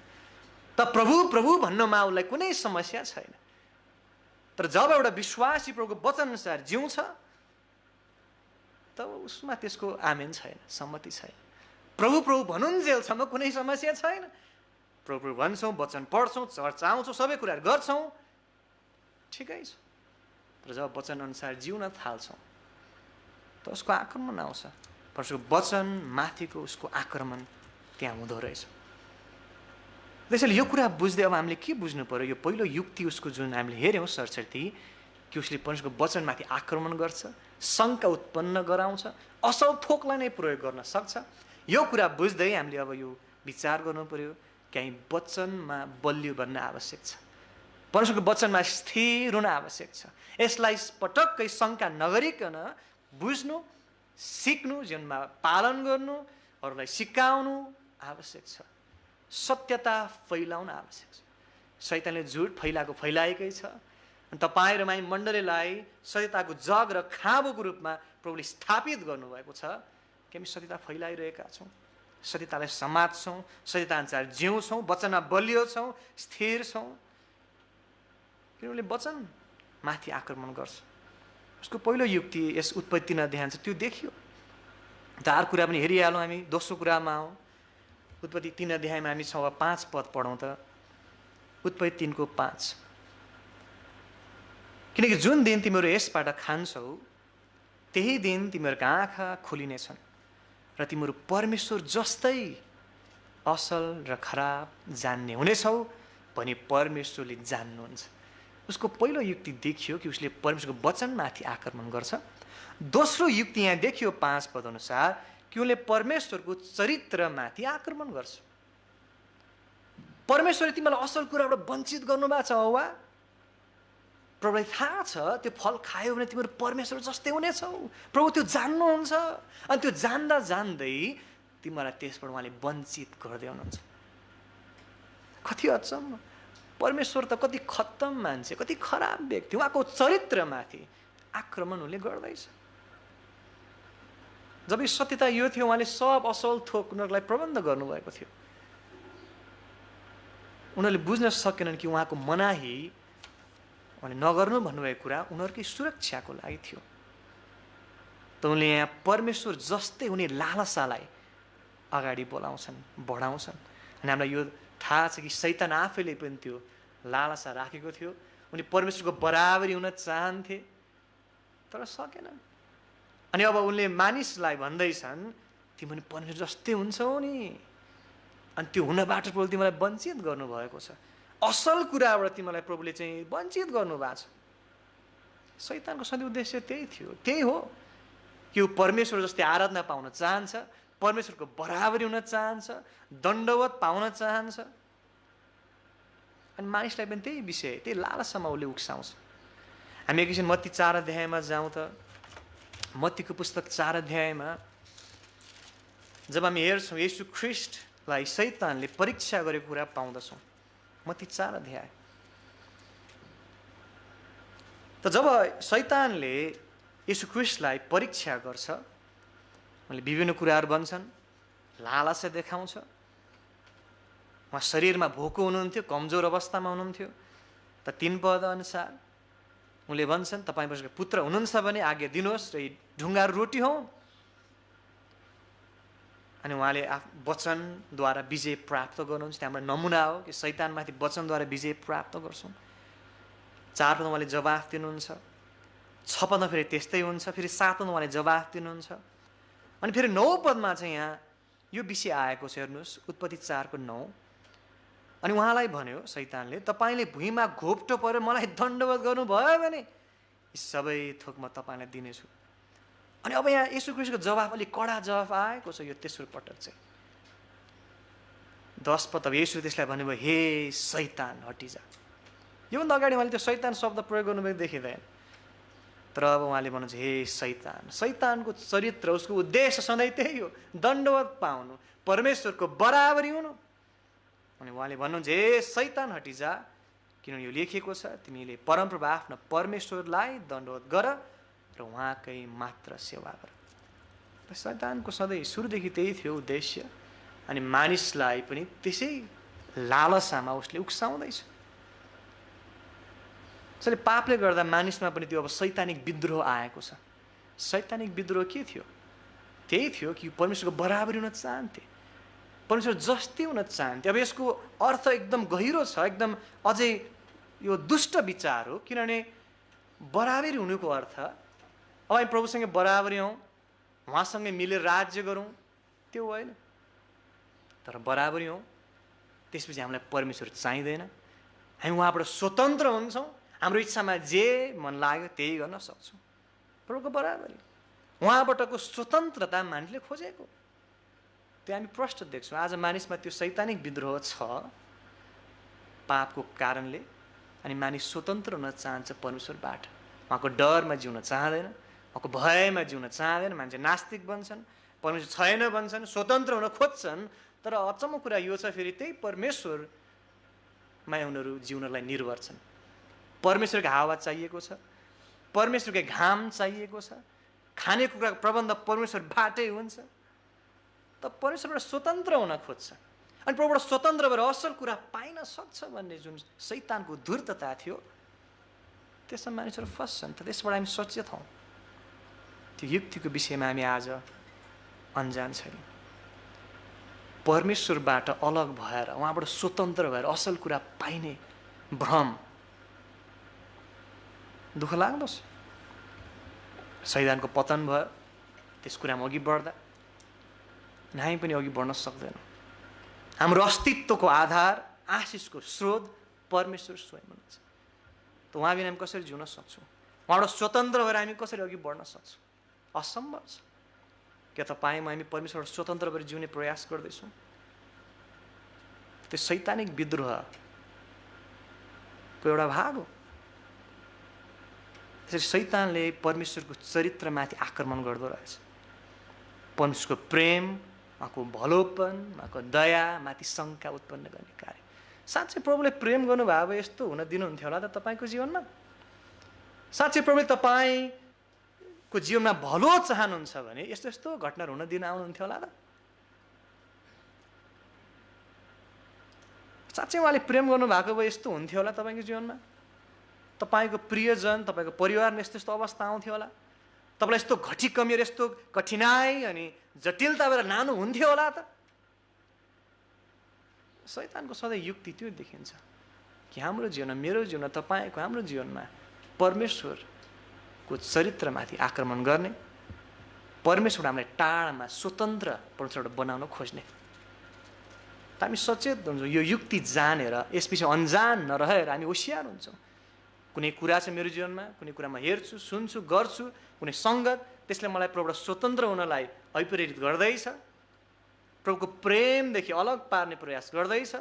त प्रभु प्रभु भन्नमा उसलाई कुनै समस्या छैन। तर जब एउटा विश्वासी प्रभुको वचन अनुसार जिउँछ त उसमा त्यसको आमेन छैन, सम्मति छैन। प्रभु प्रभु भनुन्जेलसम्म कुनै समस्या छैन। प्रभु प्रभु भन्छौँ, वचन पढ्छौँ, चर्च आउँछौँ, सबै कुराहरू गर्छौँ, ठिकै छ। तर जब वचन अनुसार जिउन थाल्छौँ त उसको आक्रमण आउँछ। परमेश्वरको वचन माथिको उसको आक्रमण त्यहाँ हुँदो रहेछ। त्यसैले यो कुरा बुझ्दै अब हामीले के बुझ्नु पर्यो? यो पहिलो युक्ति उसको जुन हामीले हेऱ्यौँ सरस्वती, कि उसले परमेश्वरको वचनमाथि आक्रमण गर्छ, शङ्का उत्पन्न गराउँछ, असल थोकलाई नै प्रयोग गर्न सक्छ। यो कुरा बुझ्दै हामीले अब यो विचार गर्नु पर्यो, कहीँ वचनमा बलियो भन्न आवश्यक छ, परमेश्वरको वचनमा स्थिर हुन आवश्यक छ। यसलाई पटक्कै शङ्का नगरिकन बुझ्नु, सिक्नु, जीवनमा पालन गर्नु, अरूलाई सिकाउनु आवश्यक छ। सत्यता फैलाउन आवश्यक छ। शैतानले झुट फैलाएकै छ। अनि तपाईँ र माई मण्डलीलाई सत्यताको जग र खाँबोको रूपमा प्रभुले स्थापित गर्नुभएको छ कि हामी सत्यता फैलाइरहेका छौँ, सत्यतालाई समात्छौँ, सत्यता अनुसार जिउँछौँ, वचनमा बलियो छौँ, स्थिर छौँ। किनभने वचन माथि आक्रमण गर्छ। उसको पहिलो युक्ति यस उत्पत्ति 3 अध्याय छ, त्यो देखियो। त अर्को कुरा पनि हेरिहालौँ हामी। दोस्रो कुरामा आउँ, उत्पत्ति 3 अध्यायमा हामी छौँ। 5 पद पढौँ त। उत्पत्ति 3:5। किनकि जुन दिन तिमीहरू यसबाट खान्छौ त्यही दिन तिमीहरूका आँखा खोलिनेछन् र तिमीहरू परमेश्वर जस्तै असल र खराब जान्ने हुनेछौ भनी परमेश्वरले जान्नुहुन्छ। उसको पहिलो युक्ति देखियो कि उसले परमेश्वरको वचनमाथि आक्रमण गर्छ। दोस्रो युक्ति यहाँ देखियो 5 पद अनुसार कि उसले परमेश्वरको चरित्रमाथि आक्रमण गर्छ। परमेश्वरले तिमीलाई असल कुराबाट वञ्चित गर्नुभएको छ हौवा। प्रभुलाई थाहा छ त्यो फल खायो भने तिमीहरू परमेश्वर जस्तै हुनेछौ। प्रभु त्यो जान्नुहुन्छ। अनि त्यो जान्दा जान्दै तिमीलाई त्यसबाट उहाँले वञ्चित गर्दै हुनुहुन्छ। कति अचम्म! परमेश्वर त कति खत्तम मान्छे, कति खराब व्यक्ति, उहाँको चरित्रमाथि आक्रमण उसले गर्दैछ। जब यो सत्यता यो थियो, उहाँले सब असल थोक उनीहरूलाई प्रबन्ध गर्नुभएको थियो। उनीहरूले बुझ्न सकेनन् कि उहाँको मनाही, उहाँले नगर्नु भन्नुभएको कुरा उनीहरूकै सुरक्षाको लागि थियो। त उनले यहाँ परमेश्वर जस्तै हुने लालसालाई अगाडि बोलाउँछन्, बढाउँछन्। अनि हामीलाई यो थाहा छ कि शैतान आफैले पनि त्यो लालसा राखेको थियो। उनी परमेश्वरको बराबरी हुन चाहन्थे तर सकेनन्। अनि अब उनले मानिसलाई भन्दैछन् तिमी परमेश्वर जस्तै हुन्छौ नि, अनि त्यो हुनबाट प्रभुले तिमीलाई वञ्चित गर्नुभएको छ। असल कुराबाट तिमीलाई प्रभुले चाहिँ वञ्चित गर्नुभएको छ। शैतानको सधैँ उद्देश्य त्यही थियो, त्यही हो कि ऊ परमेश्वर जस्तै आराधना पाउन चाहन्छ, परमेश्वरको बराबरी हुन चाहन्छ, दण्डवत पाउन चाहन्छ। अनि मानिसलाई पनि त्यही विषय, त्यही लालसामा उसले उक्साउँछ। हामी एकैछिन मत्ती 4 अध्यायमा जाउँ त। मत्तीको पुस्तक 4 अध्यायमा जब हामी हेर्छौँ येशू ख्रिस्टलाई शैतानले परीक्षा गरेको कुरा पाउँदछौँ। मत्ती 4 अध्याय। त जब शैतानले यीशु ख्रीष्टलाई परीक्षा गर्छ, उनले विभिन्न कुराहरू भन्छन्, लालसा देखाउँछ। उहाँ शरीरमा भोको हुनुहुन्थ्यो, कमजोर अवस्थामा हुनुहुन्थ्यो। त 3 पद अनुसार उनले भन्छन्, तपाईँ परमेश्वरको पुत्र हुनुहुन्छ भने आज्ञा दिनुहोस् र यी ढुङ्गाहरू रोटी हौ। अनि उहाँले वचनद्वारा विजय प्राप्त गर्नुहुन्छ। त्यहाँबाट नमुना हो कि शैतानमाथि वचनद्वारा विजय प्राप्त गर्छौँ। 4 पदमा उहाँले जवाफ दिनुहुन्छ, 6 पदमा फेरि त्यस्तै हुन्छ, फेरि 7 पदमा उहाँले जवाफ दिनुहुन्छ। अनि फेरि 9 पदमा चाहिँ यहाँ यो विषय आएको छ, हेर्नुहोस्, उत्पत्ति 4:9। अनि उहाँलाई भन्यो शैतानले, तपाईँले भुइँमा घोप्टो परेर मलाई दण्डवत गर्नुभयो भने यी सबै थोक म तपाईँलाई दिनेछु। अनि अब यहाँ यीशु ख्रीष्टको जवाफ अलिक कडा जवाफ आएको छ यो तेस्रो पटक चाहिँ। 10 पद, अब यीशु त्यसलाई भन्नुभयो, हे शैतान हटिजा। योभन्दा अगाडि उहाँले त्यो शैतान शब्द प्रयोग गर्नुभएको देखिँदैन। तर अब उहाँले भन्नुहुन्छ, हे शैतान। शैतानको चरित्र, उसको उद्देश्य सधैँ त्यही हो, दण्डवत पाउनु, परमेश्वरको बराबरी हुनु। अनि उहाँले भन्नुहुन्छ, हे शैतान हटिजा, किनभने यो लेखिएको छ, तिमीले परमप्रभु आफ्ना परमेश्वरलाई दण्डवत गर र उहाँकै मात्र सेवा गर। शैतानको सधैँ सुरुदेखि त्यही थियो उद्देश्य। अनि मानिसलाई पनि त्यसै लालसामा उसले उक्साउँदैछ। त्यसैले पापले गर्दा मानिसमा पनि त्यो अब शैतानिक विद्रोह आएको छ। शैतानिक विद्रोह के थियो? त्यही थियो कि परमेश्वरको बराबरी हुन चाहन्थे, परमेश्वर जस्तै हुन चाहन्थे। अब यसको अर्थ एकदम गहिरो छ, एकदम अझै यो दुष्ट विचार हो। किनभने बराबरी हुनुको अर्थ अब हामी प्रभुसँग बराबरी हौँ, उहाँसँगै मिलेर राज्य गरौँ, त्यो होइन। तर बराबरी हौँ, त्यसपछि हामीलाई परमेश्वर चाहिँदैन, हामी उहाँबाट स्वतन्त्र हुन्छौँ, हाम्रो इच्छामा जे मन लाग्यो त्यही गर्न सक्छौँ। प्रभुको बराबरी, उहाँबाटको स्वतन्त्रता मानिसले खोजेको, त्यो हामी प्रष्ट देख्छौँ। आज मानिसमा त्यो शैतानिक विद्रोह छ पापको कारणले। अनि मानिस स्वतन्त्र हुन चाहन्छ परमेश्वरबाट, उहाँको डरमा जिउन चाहँदैन, उहाँको भयमा जिउन चाहँदैन। मान्छे नास्तिक बन्छन्, परमेश्वर छैन भन्छन्, स्वतन्त्र हुन खोज्छन्। तर अचम्म कुरा यो छ, फेरि त्यही परमेश्वरमा उनीहरू जिउनलाई निर्भर छन्। परमेश्वरको हावा चाहिएको छ, परमेश्वरकै घाम चाहिएको छ, खानेकुराको प्रबन्ध परमेश्वरबाटै हुन्छ। त परमेश्वरबाट स्वतन्त्र हुन खोज्छ। अनि प्रभुबाट स्वतन्त्र भएर असल कुरा पाइन सक्छ भन्ने जुन शैतानको धूर्तता थियो, त्यसमा मानिसहरू फस्छन्। त त्यसबाट हामी सचेत हौँ। त्यो युक्तिको विषयमा हामी आज अन्जान छैनौँ। परमेश्वरबाट अलग भएर, उहाँबाट स्वतन्त्र भएर असल कुरा पाइने भ्रम, दुःख लाग्दोस्। शैतानको पतन भयो, त्यस कुरामा अघि बढ्दा हामी पनि अघि बढ्न सक्दैनौँ। हाम्रो अस्तित्वको आधार, आशिषको स्रोत परमेश्वर स्वयं हुनुहुन्छ। त उहाँ बिना हामी कसरी जिउन सक्छौँ? उहाँबाट स्वतन्त्र भएर हामी कसरी अघि बढ्न सक्छौँ? असम्भव छ। के तपाईँमा हामी परमेश्वरबाट स्वतन्त्र भएर जिउने प्रयास गर्दैछौँ? त्यो शैतानिक विद्रोहको एउटा भाग हो। त्यसरी शैतानले परमेश्वरको चरित्रमाथि आक्रमण गर्दो रहेछ। परमेश्वरको प्रेम, उहाँको भलोपन, उहाँको दया माथि शङ्का उत्पन्न गर्ने कार्य। साँच्चै प्रभुले प्रेम गर्नुभयो भए यस्तो हुन दिनुहुन्थ्यो होला त तपाईँको जीवनमा? साँच्चै प्रभुले तपाईँको जीवनमा भलो चाहनुहुन्छ भने यस्तो यस्तो घटनाहरू हुन दिन आउनुहुन्थ्यो होला त? साँच्चै उहाँले प्रेम गर्नुभएको भए यस्तो हुन्थ्यो होला तपाईँको जीवनमा? तपाईँको प्रियजन, तपाईँको परिवारमा यस्तो यस्तो अवस्था आउँथ्यो होला? तपाईँलाई यस्तो घटी कमीहरू, यस्तो कठिनाइ अनि जटिलता भएर नानु हुन्थ्यो होला त? शैतानको सधैँ युक्ति त्यो देखिन्छ कि हाम्रो जीवनमा, मेरो जीवनमा, तपाईँको, हाम्रो जीवनमा परमेश्वरको चरित्रमाथि आक्रमण गर्ने, परमेश्वरबाट हामीलाई टाढामा स्वतन्त्र परमेश्वरबाट बनाउन खोज्ने। हामी सचेत हुन्छौँ। यो युक्ति जानेर यसपछि अन्जान नरहेर हामी होसियार हुन्छौँ। कुनै कुरा छ मेरो जीवनमा, कुनै कुरामा हेर्छु, सुन्छु, गर्छु, कुनै सङ्गत, त्यसले मलाई प्रभुबाट स्वतन्त्र हुनलाई अभिप्रेरित गर्दैछ, प्रभुको प्रेमदेखि अलग पार्ने प्रयास गर्दैछ।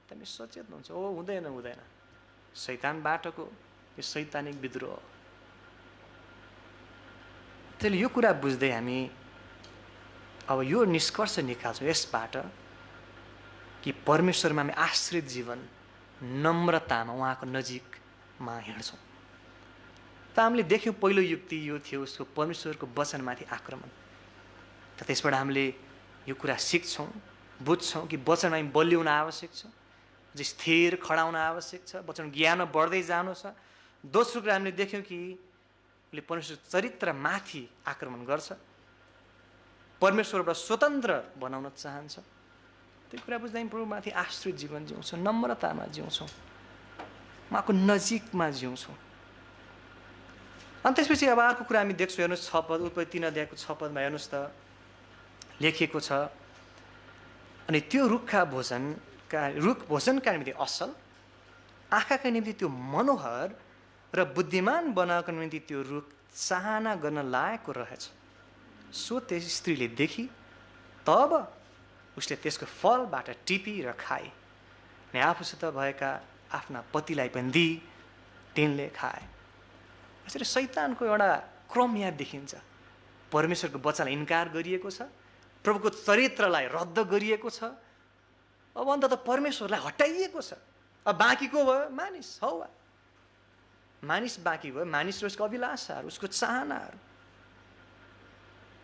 हामी सचेत हुन्छौँ, ओ हुँदैन हुँदैन, शैतानबाटको यो शैतानिक विद्रोह। त्यसले यो कुरा बुझ्दै हामी अब यो निष्कर्ष निकाल्छौँ यसबाट कि परमेश्वरमा हामी आश्रित जीवन नम्रतामा उहाँको नजिकमा हिँड्छौँ। त हामीले देख्यौँ पहिलो युक्ति यो थियो उसको परमेश्वरको वचनमाथि आक्रमण। त त्यसबाट हामीले यो कुरा सिक्छौँ, बुझ्छौँ कि वचन हामी बलिउन आवश्यक छ, स्थिर खडा हुन आवश्यक छ, वचन ज्ञानमा बढ्दै जानु छ। दोस्रो कुरा हामीले देख्यौँ कि उसले परमेश्वर चरित्रमाथि आक्रमण गर्छ, परमेश्वरबाट स्वतन्त्र बनाउन चाहन्छ। त्यो कुरा बुझ्दा हामी प्रभुमाथि आश्रित जीवन जिउँछौँ, नम्रतामा जिउँछौँ, उहाँको नजिकमा जिउँछौँ। अनि त्यसपछि अब अर्को कुरा हामी देख्छौँ, हेर्नुहोस् 6 पद, उत्पत्ति 3 अध्यायको 6 पदमा हेर्नुहोस् त लेखिएको छ, अनि त्यो रुख भोजनका निम्ति असल, आँखाका निम्ति त्यो मनोहर र बुद्धिमान बनाएको निम्ति त्यो रुख चाहना गर्न लायकको रहेछ। सो त्यस स्त्रीले देखी, तब उसले त्यसको फलबाट टिपी र खाए, अनि आफूसित भएका आफ्ना पतिलाई पनि दिई, तिनले खाए। यसरी शैतानको एउटा क्रम यहाँ देखिन्छ। परमेश्वरको वचनलाई इन्कार गरिएको छ, प्रभुको चरित्रलाई रद्द गरिएको छ, अब अन्त त परमेश्वरलाई हटाइएको छ। अब बाँकी को भयो? मानिस, हौवा। मानिस बाँकी भयो, मानिस र उसको अभिलाषाहरू, उसको चाहनाहरू।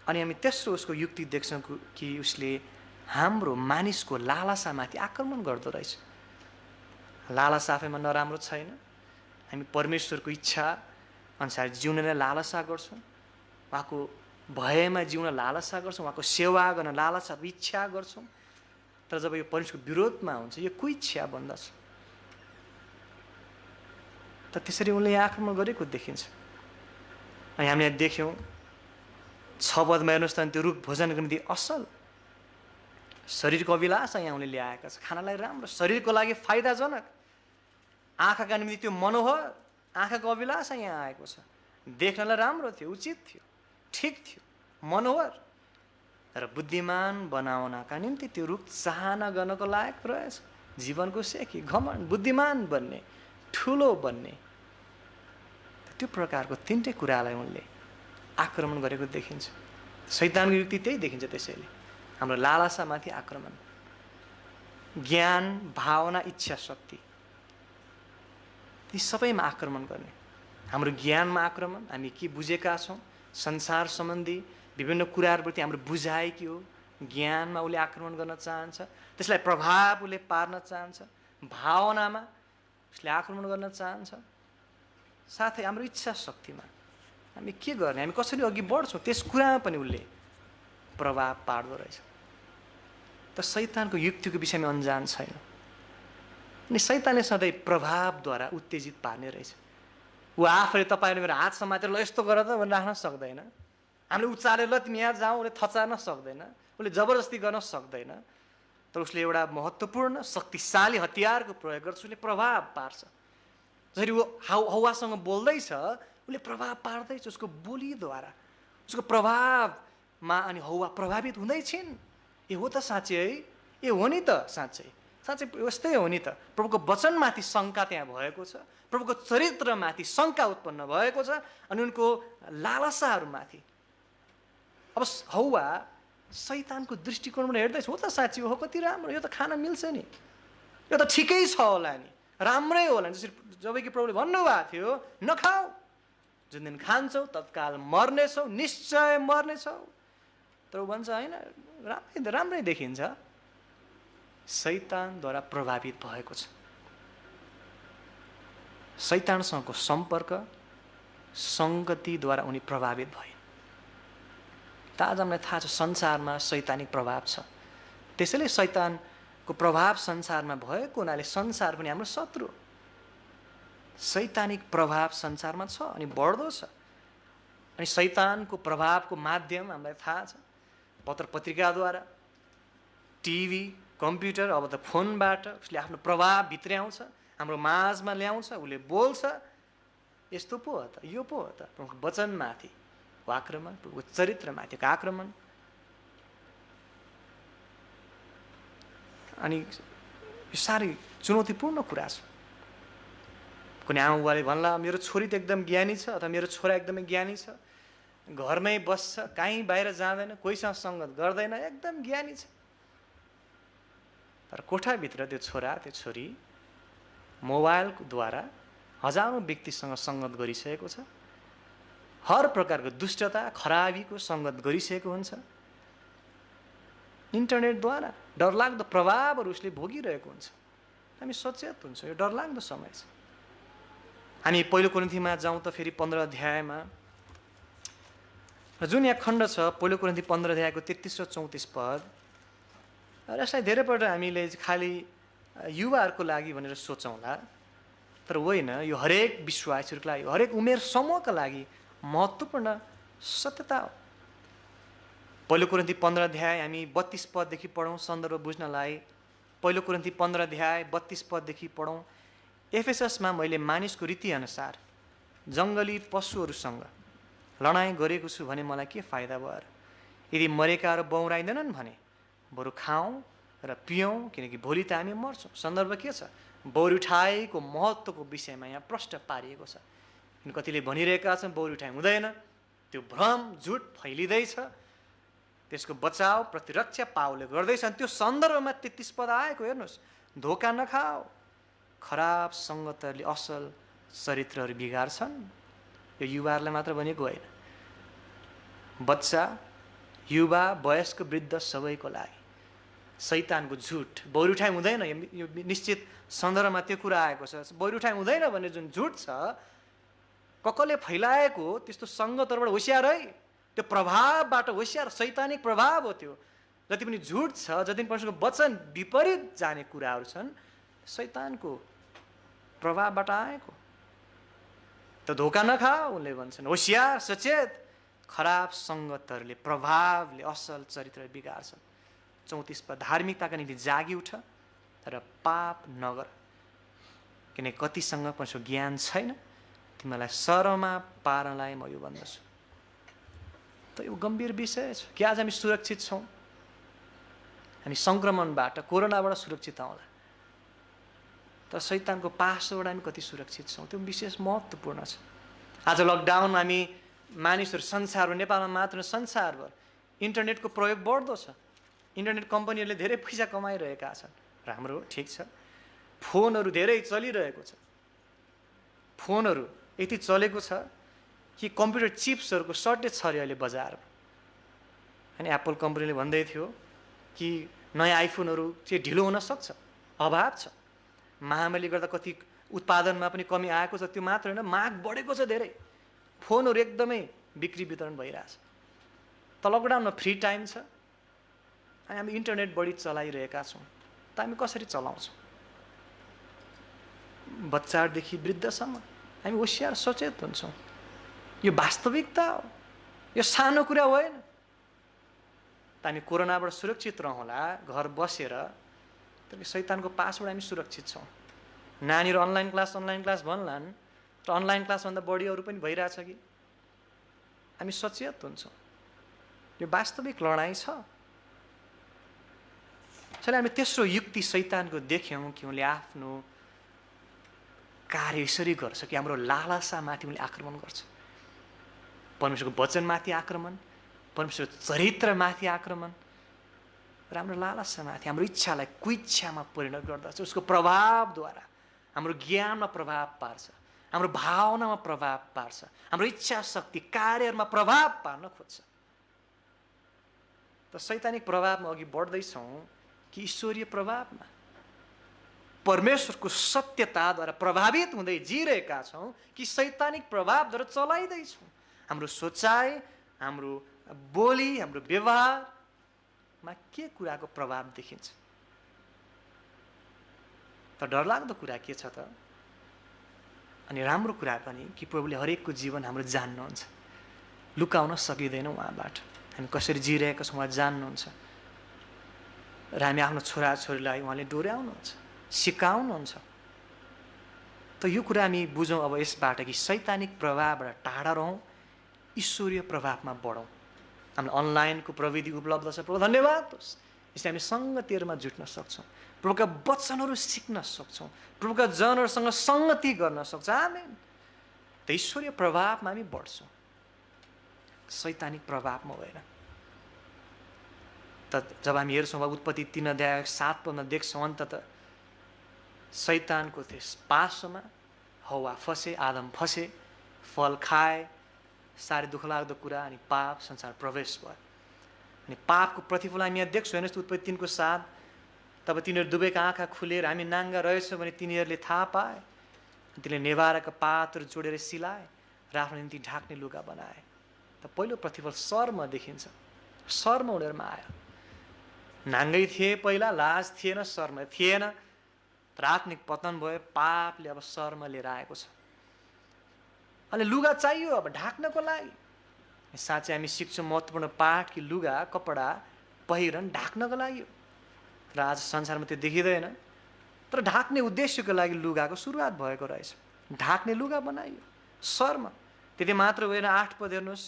अनि हामी तेस्रो उसको युक्ति देख्छौँ कि उसले हाम्रो मानिसको लालसामाथि आक्रमण गर्दो रहेछ। लालसा आफैमा नराम्रो छैन, हामी परमेश्वरको इच्छा अनुसार जिउनलाई लालसा गर्छौँ, उहाँको भयमा जिउन लालसा गर्छौँ, उहाँको सेवा गर्न लालसा इच्छा गर्छौँ। तर जब यो परमेश्वरको विरोधमा हुन्छ, यो को इच्छा बन्दछ? त त्यसरी उनले यहाँ आक्रमण गरेको देखिन्छ। अनि हामीले देख्यौँ 6 पदमा हेर्नुहोस् त, त्यो रुख भोजनको निम्ति असल, शरीरको अभिलाषा यहाँ उनले ल्याएका छ, खानालाई राम्रो, शरीरको लागि फाइदाजनक, आँखाका निम्ति त्यो मनोहर, आँखाको अभिलाषा यहाँ आएको छ, देख्नलाई राम्रो थियो, उचित थियो, ठिक थियो, मनोहर, र बुद्धिमान बनाउनका निम्ति त्यो रुख चाहना गर्नको लायक रहेछ। जीवनको सेखी, घमण्ड, बुद्धिमान बन्ने, ठुलो बन्ने, त्यो प्रकारको तिनटै कुरालाई उनले आक्रमण गरेको देखिन्छ। शैतानको युक्ति त्यही देखिन्छ। त्यसैले हाम्रो लालसामाथि आक्रमण, ज्ञान, भावना, इच्छा शक्ति, ती सबैमा आक्रमण गर्ने। हाम्रो ज्ञानमा आक्रमण, हामी के बुझेका छौँ, संसार सम्बन्धी विभिन्न कुराहरूप्रति हाम्रो बुझाइ के हो, ज्ञानमा उसले आक्रमण गर्न चाहन्छ, त्यसलाई प्रभाव उसले पार्न चाहन्छ। भावनामा उसले आक्रमण गर्न चाहन्छ, साथै हाम्रो इच्छा शक्तिमा हामी के गर्ने, हामी कसरी अघि बढ्छौँ, त्यस कुरामा पनि उसले प्रभाव पार्दो रहेछ। त शैतानको युक्तिको विषयमा अन्जान छैन। अनि शैतानले सधैँ प्रभावद्वारा उत्तेजित पार्ने रहेछ। ऊ आफैले तपाईँले मेरो हात समातेर ल यस्तो गर त भनेर राख्न सक्दैन, हामीले उचालेर ल तिमी यहाँ जाउँ उसले थचार्न सक्दैन, उसले जबरजस्ती गर्न सक्दैन। तर उसले एउटा महत्त्वपूर्ण शक्तिशाली हतियारको प्रयोग गर्छ, उसले प्रभाव पार्छ। जसरी ऊ हौवासँग बोल्दैछ, उसले प्रभाव पार्दैछ उसको बोलीद्वारा, उसको प्रभावमा, अनि हौवा प्रभावित हुँदैछिन्। ए हो त साँच्चै है, ए हो नि त साँच्चै, साँच्चै यस्तै हो नि त। प्रभुको वचनमाथि शङ्का त्यहाँ भएको छ, प्रभुको चरित्रमाथि शङ्का उत्पन्न भएको छ, अनि उनको लालसाहरूमाथि। अब हौवा शैतानको दृष्टिकोणबाट हेर्दैछ, हो त साँच्ची हो, कति राम्रो, यो त खान मिल्छ नि, यो त ठिकै छ होला नि, राम्रै होला नि। जसरी जबकि प्रभुले भन्नुभएको थियो नखाऊ, जुन दिन खान्छौ तत्काल मर्नेछौ, निश्चय मर्नेछौ। तर ऊ भन्छ होइन, राम्रै देखिन्छ। शैतानद्वारा प्रभावित भएको छ। शैतानसँगको सम्पर्क, सङ्गतिद्वारा उनी प्रभावित भए। त आज हामीलाई थाहा छ संसारमा शैतानिक प्रभाव छ, त्यसैले शैतानको प्रभाव संसारमा भएको हुनाले संसार पनि हाम्रो शत्रु। शैतानिक प्रभाव संसारमा छ अनि बढ्दो छ। अनि शैतानको प्रभावको माध्यम हामीलाई थाहा छ, पत्र पत्रिकाद्वारा, टिभी, कम्प्युटर, अब त फोनबाट उसले आफ्नो प्रभाव भित्र्याउँछ, हाम्रो माझमा ल्याउँछ, उसले बोल्छ। यस्तो पो हो त, यो पो हो त प्रभुको वचनमाथि आक्रमण, प्रभुको चरित्रमाथिको आक्रमण। अनि यो साह्रै चुनौतीपूर्ण कुरा छ। कुनै आमा बुवाले भन्ला मेरो छोरी त एकदम ज्ञानी छ, अथवा मेरो छोरा एकदमै ज्ञानी छ, घरमै बस्छ, कहीँ बाहिर जाँदैन, कोहीसँग सङ्गत गर्दैन, एकदम ज्ञानी छ। तर कोठाभित्र त्यो छोरा त्यो छोरी मोबाइलद्वारा हजारौँ व्यक्तिसँग सङ्गत गरिसकेको छ। हर प्रकारको दुष्टता खराबीको सङ्गत गरिसकेको हुन्छ। इन्टरनेटद्वारा डरलाग्दो प्रभावहरू उसले भोगिरहेको हुन्छ। हामी सचेत हुन्छ, यो डरलाग्दो समय छ। हामी पहिलो कोरिन्थीमा जाउँ त फेरि 15 अध्यायमा जुन यहाँ खण्ड छ, पहिलो कोरिन्थी 15 अध्यायको 33 र 34 पद। र यसलाई धेरैपल्ट हामीले खालि युवाहरूको लागि भनेर सोचौँला, तर होइन, यो हरेक विश्वासीहरूको लागि, हरेक उमेर समूहका लागि महत्त्वपूर्ण सत्यता हो। पहिलो कोरिन्थी 15 अध्याय हामी 32 पददेखि पढौँ सन्दर्भ बुझ्नलाई। पहिलो कोरिन्थी 15 अध्याय 32 पददेखि पढौँ। एफेससमा मैले मानिसको रीतिअनुसार जङ्गली पशुहरूसँग लडाइँ गरेको छु भने मलाई के फाइदा भयो र? यदि मरेकाहरू बौराइँदैनन् भने बरु खाउँ र पियौँ, किनकि भोलि त हामी मर्छौँ। सन्दर्भ के छ? बौरी उठाइको महत्त्वको विषयमा यहाँ प्रष्ट पारिएको छ। कतिले भनिरहेका छन् बौरी उठाइ हुँदैन, त्यो भ्रम झुट फैलिँदैछ, त्यसको बचाव प्रतिरक्षा पावलले गर्दैछन्। त्यो सन्दर्भमा 33 पद आएको हेर्नुहोस्। धोका नखाओ, खराब सङ्गतहरूले असल चरित्रहरू बिगार्छन्। यो युवाहरूलाई मात्र भनेको होइन, बच्चा, युवा, वयस्क, वृद्ध सबैको लागि। शैतानको झुट, बौरी उठाइ हुँदैन, यो निश्चित सन्दर्भमा त्यो कुरा आएको छ। बौरी उठाइ हुँदैन भन्ने जुन झुट छ, कसले फैलाएको त्यस्तो सङ्गतहरूबाट होसियार है, त्यो प्रभावबाट होसियार। शैतानिक प्रभाव हो त्यो। जति पनि झुट छ, जति पनि परमेश्वरको वचन विपरीत जाने कुराहरू छन्, शैतानको प्रभावबाट आएको। त धोका नखाओ उनले भन्छन्, होसियार, सचेत। खराब सङ्गतहरूले, प्रभावले असल चरित्र बिगार्छन्। 34 पद, धार्मिकताका निम्ति जागी उठ तर पाप नगर, किनकि कतिसँग परमेश्वरको ज्ञान छैन, तिमीलाई शरमा पार्नलाई म यो भन्दछु। त यो गम्भीर विषय छ कि आज हामी सुरक्षित छौँ? हामी सङ्क्रमणबाट, कोरोनाबाट सुरक्षित हौँला, तर शैतानको पासोबाट हामी कति सुरक्षित छौँ, त्यो विशेष महत्त्वपूर्ण छ। आज लकडाउन हामी मानिसहरू संसारभर, नेपालमा मात्र संसारभर इन्टरनेटको प्रयोग बढ्दो छ। इन्टरनेट कम्पनीहरूले धेरै पैसा कमाइरहेका छन्, राम्रो, ठिक छ। फोनहरू धेरै चलिरहेको छ। फोनहरू यति चलेको छ कि कम्प्युटर चिप्सहरूको सर्टेज छ अरे अहिले बजारमा। अनि एप्पल कम्पनीले भन्दै थियो कि नयाँ आइफोनहरू चाहिँ ढिलो हुन सक्छ, अभाव छ। महामारीले गर्दा कति उत्पादनमा पनि कमी आएको छ, त्यो मात्र होइन, माग बढेको छ धेरै। फोनहरू एकदमै बिक्री वितरण भइरहेछ। त लकडाउनमा फ्री टाइम छ, अनि हामी इन्टरनेट बढी चलाइरहेका छौँ, त हामी कसरी चलाउँछौँ? बच्चादेखि वृद्धसम्म हामी होसियार, सचेत हुन्छौँ। यो वास्तविकता हो, यो सानो कुरा होइन। त हामी कोरोनाबाट सुरक्षित रहँला घर बसेर, तर शैतानको पासबाट हामी सुरक्षित छौँ। नानीहरू अनलाइन क्लास भन्लान्, र अनलाइन क्लासभन्दा बढी अरू पनि भइरहेछ कि? हामी सचेत हुन्छौँ। यो वास्तविक लडाइँ छ। त्यसैले हामी तेस्रो युक्ति शैतानको देख्यौँ कि उनले आफ्नो कार्य यसरी गर्छ कि हाम्रो लालसामाथि उनले आक्रमण गर्छ। परमेश्वरको वचनमाथि आक्रमण, परमेश्वरको चरित्रमाथि आक्रमण, र हाम्रो लालसामाथि, हाम्रो इच्छालाई कुइच्छामा परिणत गर्दछ। उसको प्रभावद्वारा हाम्रो ज्ञानमा प्रभाव पार्छ, हाम्रो भावनामा प्रभाव पार्छ, हाम्रो इच्छा शक्ति कार्यहरूमा प्रभाव पार्न खोज्छ। त शैतानिक प्रभावमा अघि बढ्दैछौँ कि ईश्वरीय प्रभावमा, परमेश्वरको सत्यताद्वारा प्रभावित हुँदै जिरहेका छौँ कि शैतानिक प्रभावद्वारा चलाइँदैछौँ? हाम्रो सोचाइ, हाम्रो बोली, हाम्रो व्यवहारमा के कुराको प्रभाव देखिन्छ? त डरलाग्दो कुरा के छ त? अनि राम्रो कुरा पनि कि प्रभुले हरेकको जीवन हाम्रो जान्नुहुन्छ, लुकाउन सकिँदैन उहाँबाट। हामी कसरी जिरहेका छौँ उहाँ जान्नुहुन्छ, र हामी आफ्नो छोराछोरीलाई उहाँले डोर्याउनुहुन्छ, सिकाउनुहुन्छ। त यो कुरा हामी बुझौँ अब यसबाट कि शैतानिक प्रभावबाट टाढा रहौँ, ईश्वरीय प्रभावमा बढौँ। हामीलाई अनलाइनको प्रविधि उपलब्ध छ, प्रभु धन्यवाद होस्। यसले हामी सङ्गतिहरूमा जुट्न सक्छौँ, प्रभुका वचनहरू सिक्न सक्छौँ, प्रभुका जनहरूसँग सङ्गति गर्न सक्छौँ। आमेन। त ईश्वरीय प्रभावमा हामी बढ्छौँ, शैतानिक प्रभावमा होइन। त जब हामी हेर्छौँ उत्पत्ति 3 अध्याय 7 पदमा देख्छौँ अन्ततः शैतानको त्यस पासोमा हवा फसे, आदम फसे, फल खाए, साह्रै दुःखलाग्दो कुरा, अनि पाप संसार प्रवेश भयो। अनि पापको प्रतिफल हामी यहाँ देख्छौँ हेर्नुहोस्, उत्पत्ति 3:7। तब तिनीहरू दुवैका आँखा खुलेर हामी नाङ्गा रहेछौँ भने तिनीहरूले थाहा पाए। तिनीहरूले नेभाराका पातहरू जोडेर सिलाए र आफ्नो निम्ति ढाक्ने लुगा बनाए। त पहिलो प्रतिफल शर्म देखिन्छ। शर्म उनीहरूमा आयो। नाङ्गै थिए, पहिला लाज थिएन, शर्म थिएन, तर आत्मिक पतन भयो। पापले अब शर्म लिएर आएको छ। अनि लुगा चाहियो अब ढाक्नको लागि। साँच्चै हामी सिक्छौँ महत्त्वपूर्ण पाठ कि लुगा, कपडा पहिरन ढाक्नको लागि हो। र आज संसारमा त्यो देखिँदैन, तर ढाक्ने उद्देश्यको लागि लुगाको सुरुवात भएको रहेछ। ढाक्ने लुगा बनाइयो। शर्म त्यति मात्र होइन, 8 पद हेर्नुहोस्।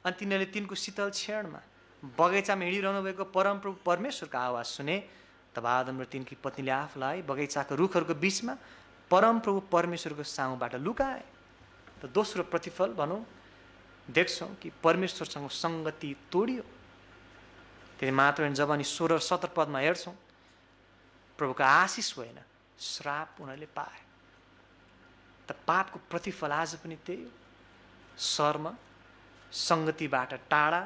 अनि तिनीहरूले तिनको शीतल क्षणमा बगैँचामा हिँडिरहनु भएको परमप्रभु परमेश्वरको आवाज सुने। तब आदम र तिनकी पत्नीले आफूलाई बगैँचाको रुखहरूको बिचमा परमप्रभु परमेश्वरको सामुबाट लुकाए। त दोस्रो प्रतिफल भनौँ देख्छौँ कि परमेश्वरसँग सङ्गति तोडियो। त्यति मात्र होइन, जब अनि 16 र 17 पदमा हेर्छौँ, प्रभुको आशिष होइन श्राप उनीहरूले पाए। त पापको प्रतिफल आज पनि त्यही हो। शर्म, सङ्गतिबाट टाढा,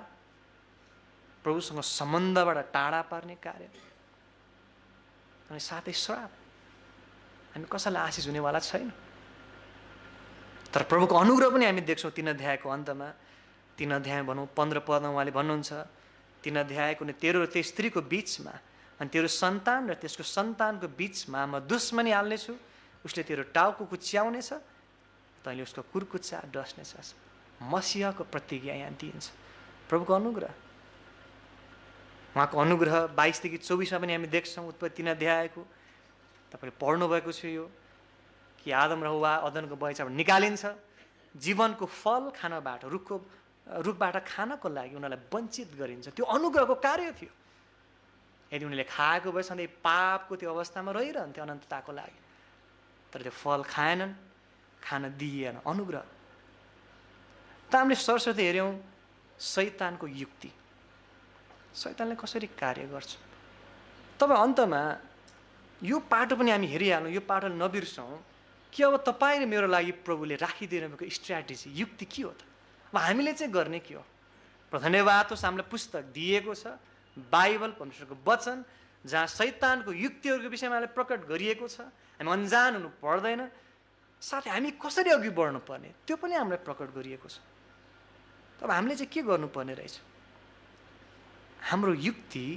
प्रभुसँग सम्बन्धबाट टाढा पार्ने कार्य, अनि साथै श्राप। हामी कसैलाई आशिष हुनेवाला छैन। तर प्रभुको अनुग्रह पनि हामी देख्छौँ 3 अध्यायको अन्तमा। 3 अध्याय भनौँ 15 पदमा उहाँले भन्नुहुन्छ, 3 अध्यायको तेरो र त्यस स्त्रीको बिचमा अनि तेरो सन्तान र त्यसको सन्तानको बिचमा म दुश्मनी हाल्नेछु। उसले तेरो टाउको कुच्याउनेछ, तैँले उसको कुर्कुच्चा डस्नेछस्। मसीहको प्रतिज्ञा यहाँ दिइन्छ। प्रभुको अनुग्रह, उहाँको अनुग्रह 22 देखि 24मा पनि हामी देख्छौँ। उत्पत्ति 3 अध्यायको तपाईँले पढ्नुभएको छ यो कि आदम र हव्वा अदनको बगैँचाबाट निकालिन्छ। जीवनको फल खानबाट, रुखबाट खानको लागि उनीहरूलाई वञ्चित गरिन्छ। त्यो अनुग्रहको कार्य थियो। यदि उनीहरूले खाएको भए सधैँ पापको त्यो अवस्थामा रहिरहन्थ्यो अनन्तताको लागि। तर त्यो फल खाएनन्, खान दिइएन। अनुग्रह। त हामीले सरस्वती हेऱ्यौँ शैतानको युक्ति, शैतानले कसरी कार्य गर्छ। तब अन्तमा यो पाटो पनि हामी हेरिहाल्नु, यो पाटो नबिर्सौँ कि अब तपाईँ र मेरो लागि प्रभुले राखिदिनु भएको स्ट्राटेजी, युक्ति के हो त। अब हामीले चाहिँ गर्ने के हो। धन्यवाद होस्, हामीलाई पुस्तक दिएको छ, बाइबल परमेश्वरको वचन, जहाँ शैतानको युक्तिहरूको विषयमा हामीलाई प्रकट गरिएको छ। हामी अन्जान हुनु पर्दैन। साथै हामी कसरी अघि बढ्नु पर्ने त्यो पनि हामीलाई प्रकट गरिएको छ। अब हामीले चाहिँ के गर्नुपर्ने रहेछ, हाम्रो युक्ति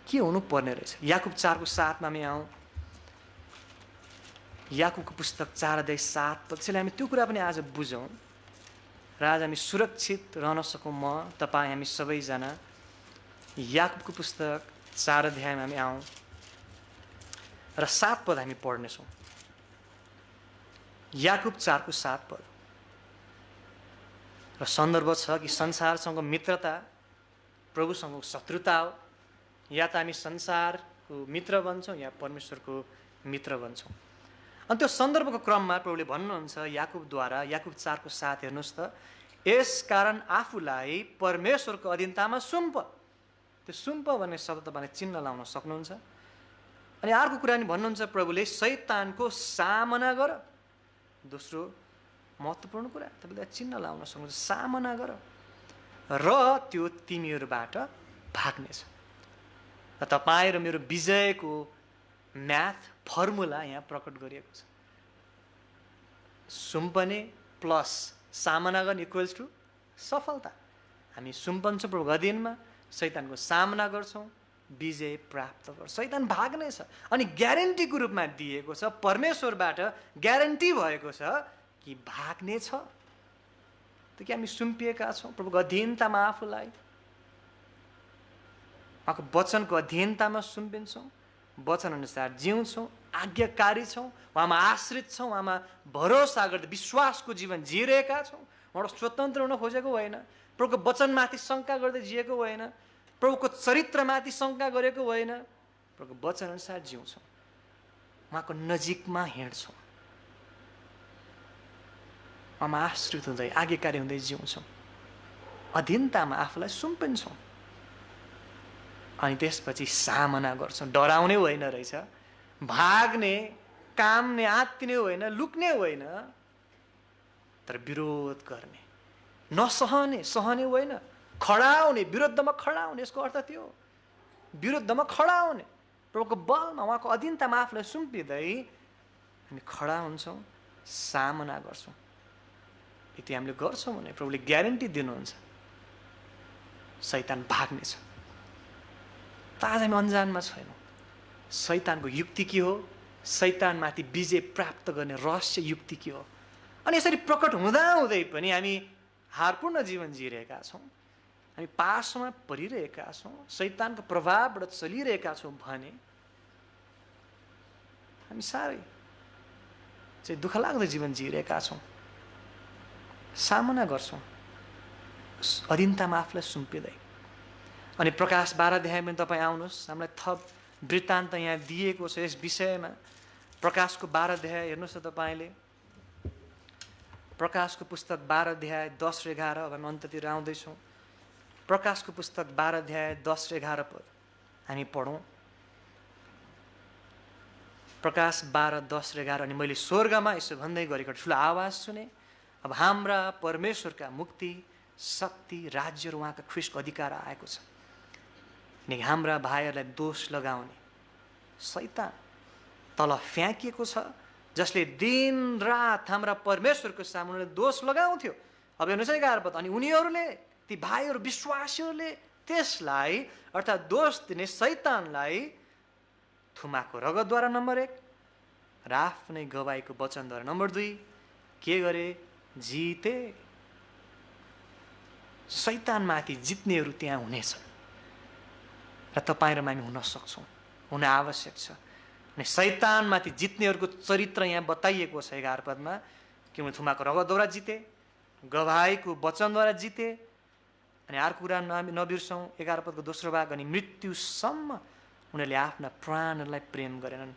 के हुनुपर्ने रहेछ। याकुब 4:7 हामी आउँ। याकुबको पुस्तक 4:7 त्यसैले हामी त्यो कुरा पनि आज बुझौँ र आज हामी सुरक्षित रहन सकौँ। म तपाईँ हामी सबैजना याकुबको पुस्तक 4 अध्यायमा हामी आउँ र 7 पद हामी पढ्नेछौँ। याकुब 4:7 पद र सन्दर्भ छ कि संसारसँग मित्रता प्रभुसँग शत्रुता हो। या त हामी संसारको मित्र बन्छौँ या परमेश्वरको मित्र बन्छौँ। अनि त्यो सन्दर्भको क्रममा प्रभुले भन्नुहुन्छ याकुबद्वारा, याकुब 4:7 हेर्नुहोस् त, यस कारण आफूलाई परमेश्वरको अधीनतामा सुम्प। त्यो सुम्प भन्ने शब्द तपाईँले चिन्ह लाउन सक्नुहुन्छ। अनि अर्को कुरा नि भन्नुहुन्छ प्रभुले, शैतानको सामना गर। दोस्रो महत्त्वपूर्ण कुरा तपाईँले चिन्ह लाउन सक्नुहुन्छ, सामना गर र त्यो तिमीहरूबाट भाग्नेछ। र तपाईँ र मेरो विजयको म्याथ फर्मुला यहाँ प्रकट गरिएको छ। सुम्पने प्लस सामना गर्ने इक्वल्स टु सफलता। हामी सुम्पन्छौँ प्रभुको अधीनमा, शैतानको सामना गर्छौँ, विजय प्राप्त गर्छौँ। शैतान भाग्नेछ। अनि ग्यारेन्टीको रूपमा दिएको छ, परमेश्वरबाट ग्यारेन्टी भएको छ कि भाग्ने छ। त कि हामी सुम्पिएका छौँ प्रभुको अधीनतामा, आफूलाई उहाँको वचनको अधीनतामा सुम्पिन्छौँ, वचन अनुसार जिउँछौँ, आज्ञाकारी छौँ, उहाँमा आश्रित छौँ, उहाँमा भरोसा गर्दै विश्वासको जीवन जिइरहेका छौँ। उहाँबाट स्वतन्त्र हुन खोजेको होइन, प्रभुको वचनमाथि शङ्का गर्दै जिएको होइन, प्रभुको चरित्रमाथि शङ्का गरेको होइन, प्रभुको वचन अनुसार जिउँछौँ, उहाँको नजिकमा हिँड्छौँ, उहाँमा आश्रित हुँदै आज्ञाकारी हुँदै जिउँछौँ, अधीनतामा आफूलाई सुम्पिन्छौँ। अनि त्यसपछि सामना गर्छौँ। डराउने होइन रहेछ, भाग्ने काम्ने आत्तिने होइन, लुक्ने होइन, तर विरोध गर्ने, नसहने, सहने होइन, खडा हुने, विरुद्धमा खडा हुने। यसको अर्थ त्यो विरुद्धमा खडा हुने, प्रभुको बलमा उहाँको अधीनतामा आफूलाई सुम्पिँदै हामी खडा हुन्छौँ, सामना गर्छौँ। यदि हामीले गर्छौँ भने प्रभुले ग्यारेन्टी दिनुहुन्छ शैतान भाग्नेछ। त आज हामी अन्जानमा छैनौँ। शैतानको युक्ति के हो, शैतानमाथि विजय प्राप्त गर्ने रहस्य युक्ति के हो। अनि यसरी प्रकट हुँदाहुँदै पनि हामी हारपूर्ण जीवन जिइरहेका छौँ, हामी पासमा परिरहेका छौँ, शैतानको प्रभावबाट चलिरहेका छौँ भने हामी साह्रै चाहिँ दुःखलाग्दो जीवन जिइरहेका छौँ। सामना गर्छौँ अधीनतामा आफूलाई सुम्पिँदै। अनि प्रकाश 12 अध्यायमा तपाईँ आउनुहोस्, हामीलाई थप वृत्तान्त यहाँ दिएको छ यस विषयमा। प्रकाशको 12 अध्याय हेर्नुहोस् त तपाईँले, प्रकाशको पुस्तक 12 अध्याय 10 र 11। अब हामी अन्ततिर आउँदैछौँ। प्रकाशको पुस्तक 12 अध्याय 10 र 11 पद हामी पढौँ। प्रकाश 12, 10 र 11। अनि मैले स्वर्गमा यसो भन्दै गरेको ठुलो आवाज सुने, अब हाम्रा परमेश्वरका मुक्ति, शक्ति, राज्य र उहाँका ख्रीष्टको अधिकार आएको छ। अनि हाम्रा भाइहरूलाई दोष लगाउने शैतान तल फ्याँकिएको छ, जसले दिन रात हाम्रा परमेश्वरको सामुन्ने दोष लगाउँथ्यो। अब हेर्नुहोस् है 11 पद। अनि उनीहरूले, ती भाइहरू विश्वासीहरूले त्यसलाई अर्थात् दोष दिने शैतानलाई थुमाको रगतद्वारा नम्बर 1 र आफ्नै गवाईको वचनद्वारा नम्बर 2 के गरे, जिते। शैतानमाथि जित्नेहरू त्यहाँ हुनेछन् र तपाईँ र हामी हुन सक्छौँ, हुन आवश्यक छ। अनि शैतानमाथि जित्नेहरूको चरित्र यहाँ बताइएको छ 11 पदमा कि उनीहरू थुमाको रगतद्वारा जिते, गवाईको वचनद्वारा जिते। अनि अर्को कुरा नबिर्सौँ 11 पदको दोस्रो भाग, अनि मृत्युसम्म उनीहरूले आफ्ना प्राणहरूलाई प्रेम गरेनन्,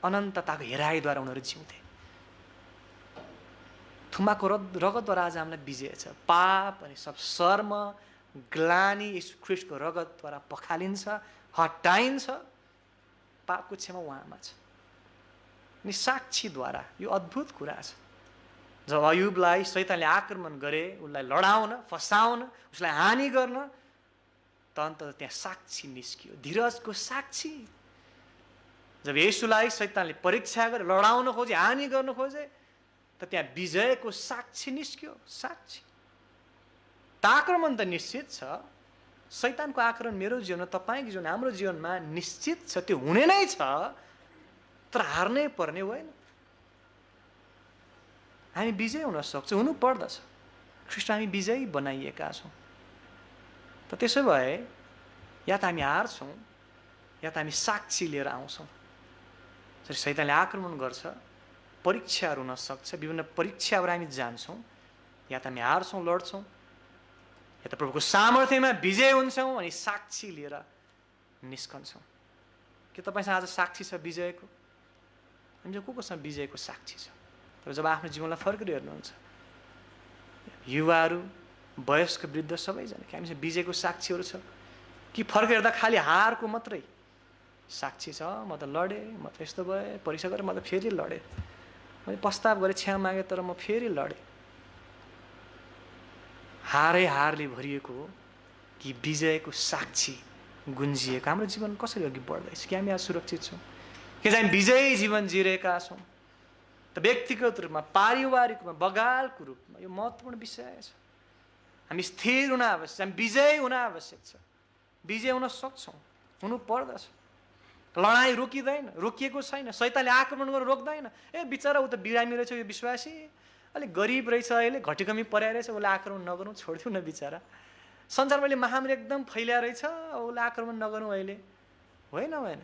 अनन्तताको हेराइद्वारा उनीहरू जिउँथे। थुमाको रगतद्वारा आज हामीलाई विजय छ। पाप अनि सब शर्म, ग्लानी यीशु ख्रीष्टको रगतद्वारा पखालिन्छ, हटाइन्छ। पापको क्षमा उहाँमा छ। अनि साक्षीद्वारा यो अद्भुत कुरा छ। जब अयुबलाई शैतानले आक्रमण गरे, उसलाई लडाउन, फसाउन, उसलाई हानि गर्न, त अन्ततः त्यहाँ साक्षी निस्कियो, धीरजको साक्षी। जब येशूलाई शैतानले परीक्षा गरे, लडाउन खोजे, हानि गर्न खोजे, त त्यहाँ विजयको साक्षी निस्क्यो। साक्षी त आक्रमण त निश्चित छ, शैतानको आक्रमण मेरो जीवनमा, तपाईँको जीवन, हाम्रो जीवनमा निश्चित छ, त्यो हुने नै छ, तर हार्नै पर्ने होइन। हामी विजय हुन सक्छौँ, हुनु पर्दछ। ख्रीष्ट हामी विजयी बनाइएका छौँ। त त्यसो भए या त हामी हार्छौँ या त हामी साक्षी लिएर आउँछौँ। जसरी शैतानले आक्रमण गर्छ, परीक्षाहरू हुन सक्छ, विभिन्न परीक्षाहरू हामी जान्छौँ, या त हामी हार्छौँ, लड्छौँ, या त प्रभुको सामर्थ्यमा विजय हुन्छौँ अनि साक्षी लिएर निस्कन्छौँ। के तपाईँसँग आज साक्षी छ विजयको? हामी चाहिँ को कोसँग विजयको साक्षी छ? तपाईँ जब आफ्नो जीवनलाई फर्केर हेर्नुहुन्छ, युवाहरू, वयस्क, वृद्ध सबैजना कि हामीसँग विजयको साक्षीहरू छ कि फर्केर हेर्दा खालि हारको मात्रै साक्षी छ? म त लडेँ, म त यस्तो भएँ, परीक्षा गरेँ, म त फेरि लडेँ, मैले प्रस्ताव गरेँ, क्षमा मागेँ, तर म फेरि लडेँ। हारै हारले भरिएको हो कि विजयको साक्षी गुन्जिएको? हाम्रो जीवन कसरी अघि बढ्दैछ? कि हामी आज सुरक्षित छौँ? कि चाहिँ हामी विजयी जीवन जिरहेका छौँ? त व्यक्तिगत रूपमा, पारिवारिक रूपमा, बगालको रूपमा यो महत्त्वपूर्ण विषय छ। हामी स्थिर हुन आवश्यक, हामी विजयी हुन आवश्यक छ। विजय हुन सक्छौँ, हुनु पर्दछ। लडाइँ रोकिँदैन, रोकिएको छैन। शैतानले आक्रमण गरेर रोक्दैन। ए बिचरा ऊ त बिरामी रहेछ, यो विश्वासी अलिक गरिब रहेछ, अहिले घटीकमी पराइरहेछ, उसलाई आक्रमण नगरौँ, छोडिदिउँ न बिचरा। संसारमा अहिले महामारी एकदम फैलिरहेछ, उसलाई आक्रमण नगरौँ अहिले। होइन होइन,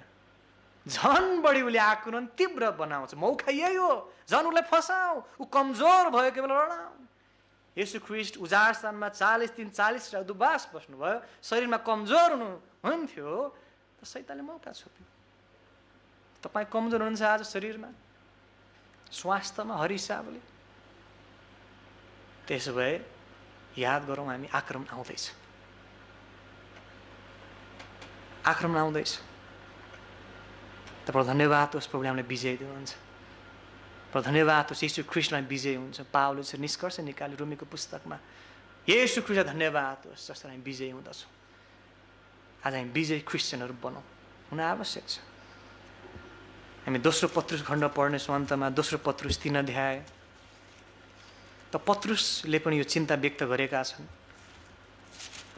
झन् बढी उसले आक्रमण तीव्र बनाउँछ। मौका यही हो, झन् उसलाई फसाऊ, ऊ कमजोर भएको बेला लडाऊ। येशू ख्रीष्ट उजाड स्थानमा 40 दिन 40 रात उपवास बस्नुभयो, शरीरमा कमजोर हुनुहुन्थ्यो, त शैतानले मौका छोप्यो। तपाईँ कमजोर हुनुहुन्छ आज शरीरमा, स्वास्थ्यमा, हर हिसाबले। त्यसो भए याद गरौँ, हामी आक्रमण आउँदैछ, आक्रमण आउँदैछ। तपाईँ धन्यवाद होस्, प्रभुले हामीलाई विजय दिनुहुन्छ। र धन्यवाद होस् यीशु ख्रीष्टलाई विजय हुन्छ। पावलले चाहिँ निष्कर्ष निकाले रोमीको पुस्तकमा, यीशु ख्रीष्टलाई धन्यवाद होस् जसरी हामी विजय हुँदछौँ। आज हामी विजय क्रिस्चियनहरू बनौँ, हुन आवश्यक छ। हामी दोस्रो पत्रुस खण्ड पढ्नेछौँ अन्तमा, दोस्रो पत्रुस 3 अध्याय। त पत्रुसले पनि यो चिन्ता व्यक्त गरेका छन्।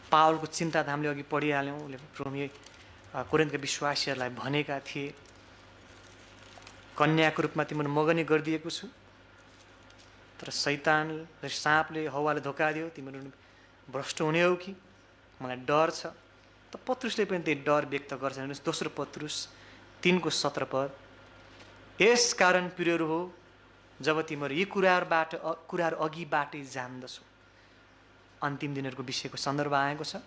पावलको चिन्ता त हामीले अघि पढिहाल्यौँ, उसले रोमी कोरिन्थका विश्वासीहरूलाई भनेका थिए, कन्याको रूपमा तिमीहरू मगनी गरिदिएको छु, तर शैतानले साँपले हौवाले धोका दियो, तिमीहरू भ्रष्ट हुने हो कि, मलाई डर छ। त पत्रुसले पनि त्यही डर व्यक्त गर्छन्। दोस्रो पत्रुस 3:17 यस कारण प्रियहरू हो, जब तिमीहरू यी कुराहरू अघिबाटै जान्दछौ। अन्तिम दिनहरूको विषयको सन्दर्भ आएको छ।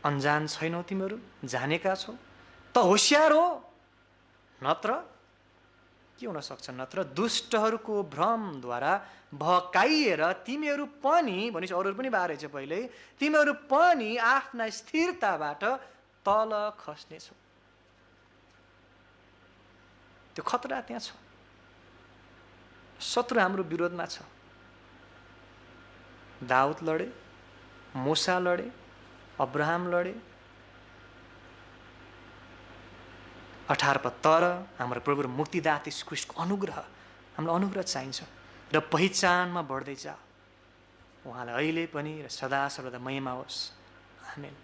अन्जान छैनौ तिमीहरू, जानेका छौ त होसियार हो, नत्र के हुन सक्छ, नत्र दुष्टहरूको भ्रमद्वारा भकाइएर तिमीहरू पनि, भनेपछि अरूहरू पनि बारे छ पहिले, तिमीहरू पनि आफ्ना स्थिरताबाट तल खस्नेछौ। त्यो खतरा त्यहाँ छ। शत्रु हाम्रो विरोधमा छ। दाउद लडे, मूसा लडे, अब्राहम लडे। 18 पद, तर हाम्रो प्रभु र मुक्तिदाता यीशु ख्रीष्टको अनुग्रह, हामीलाई अनुग्रह चाहिन्छ र पहिचानमा बढ्दै जा। उहाँलाई अहिले पनि र सदा सर्वदा महिमा होस्। आमेन।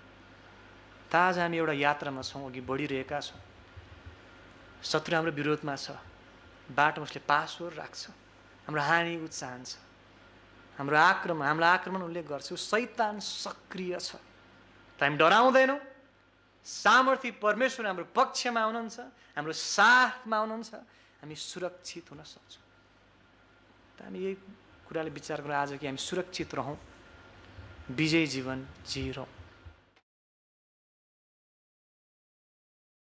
त आज हामी एउटा यात्रामा छौँ, अघि बढिरहेका छौँ। शत्रु हाम्रो विरोधमा छ, बाटोमा उसले पासोर राख्छ, हाम्रो हानि ऊ चाहन्छ, हाम्रो आक्रमण उसले गर्छ। शैतान सक्रिय छ। त हामी डराउँदैनौँ। सामर्थ्य परमेश्वर हाम्रो पक्षमा हुनुहुन्छ, हाम्रो साथमा हुनुहुन्छ, हामी सुरक्षित हुन सक्छौँ। त हामी यही कुराले विचार गरौँ आज कि हामी सुरक्षित रहौँ, विजय जीवन जिरौँ।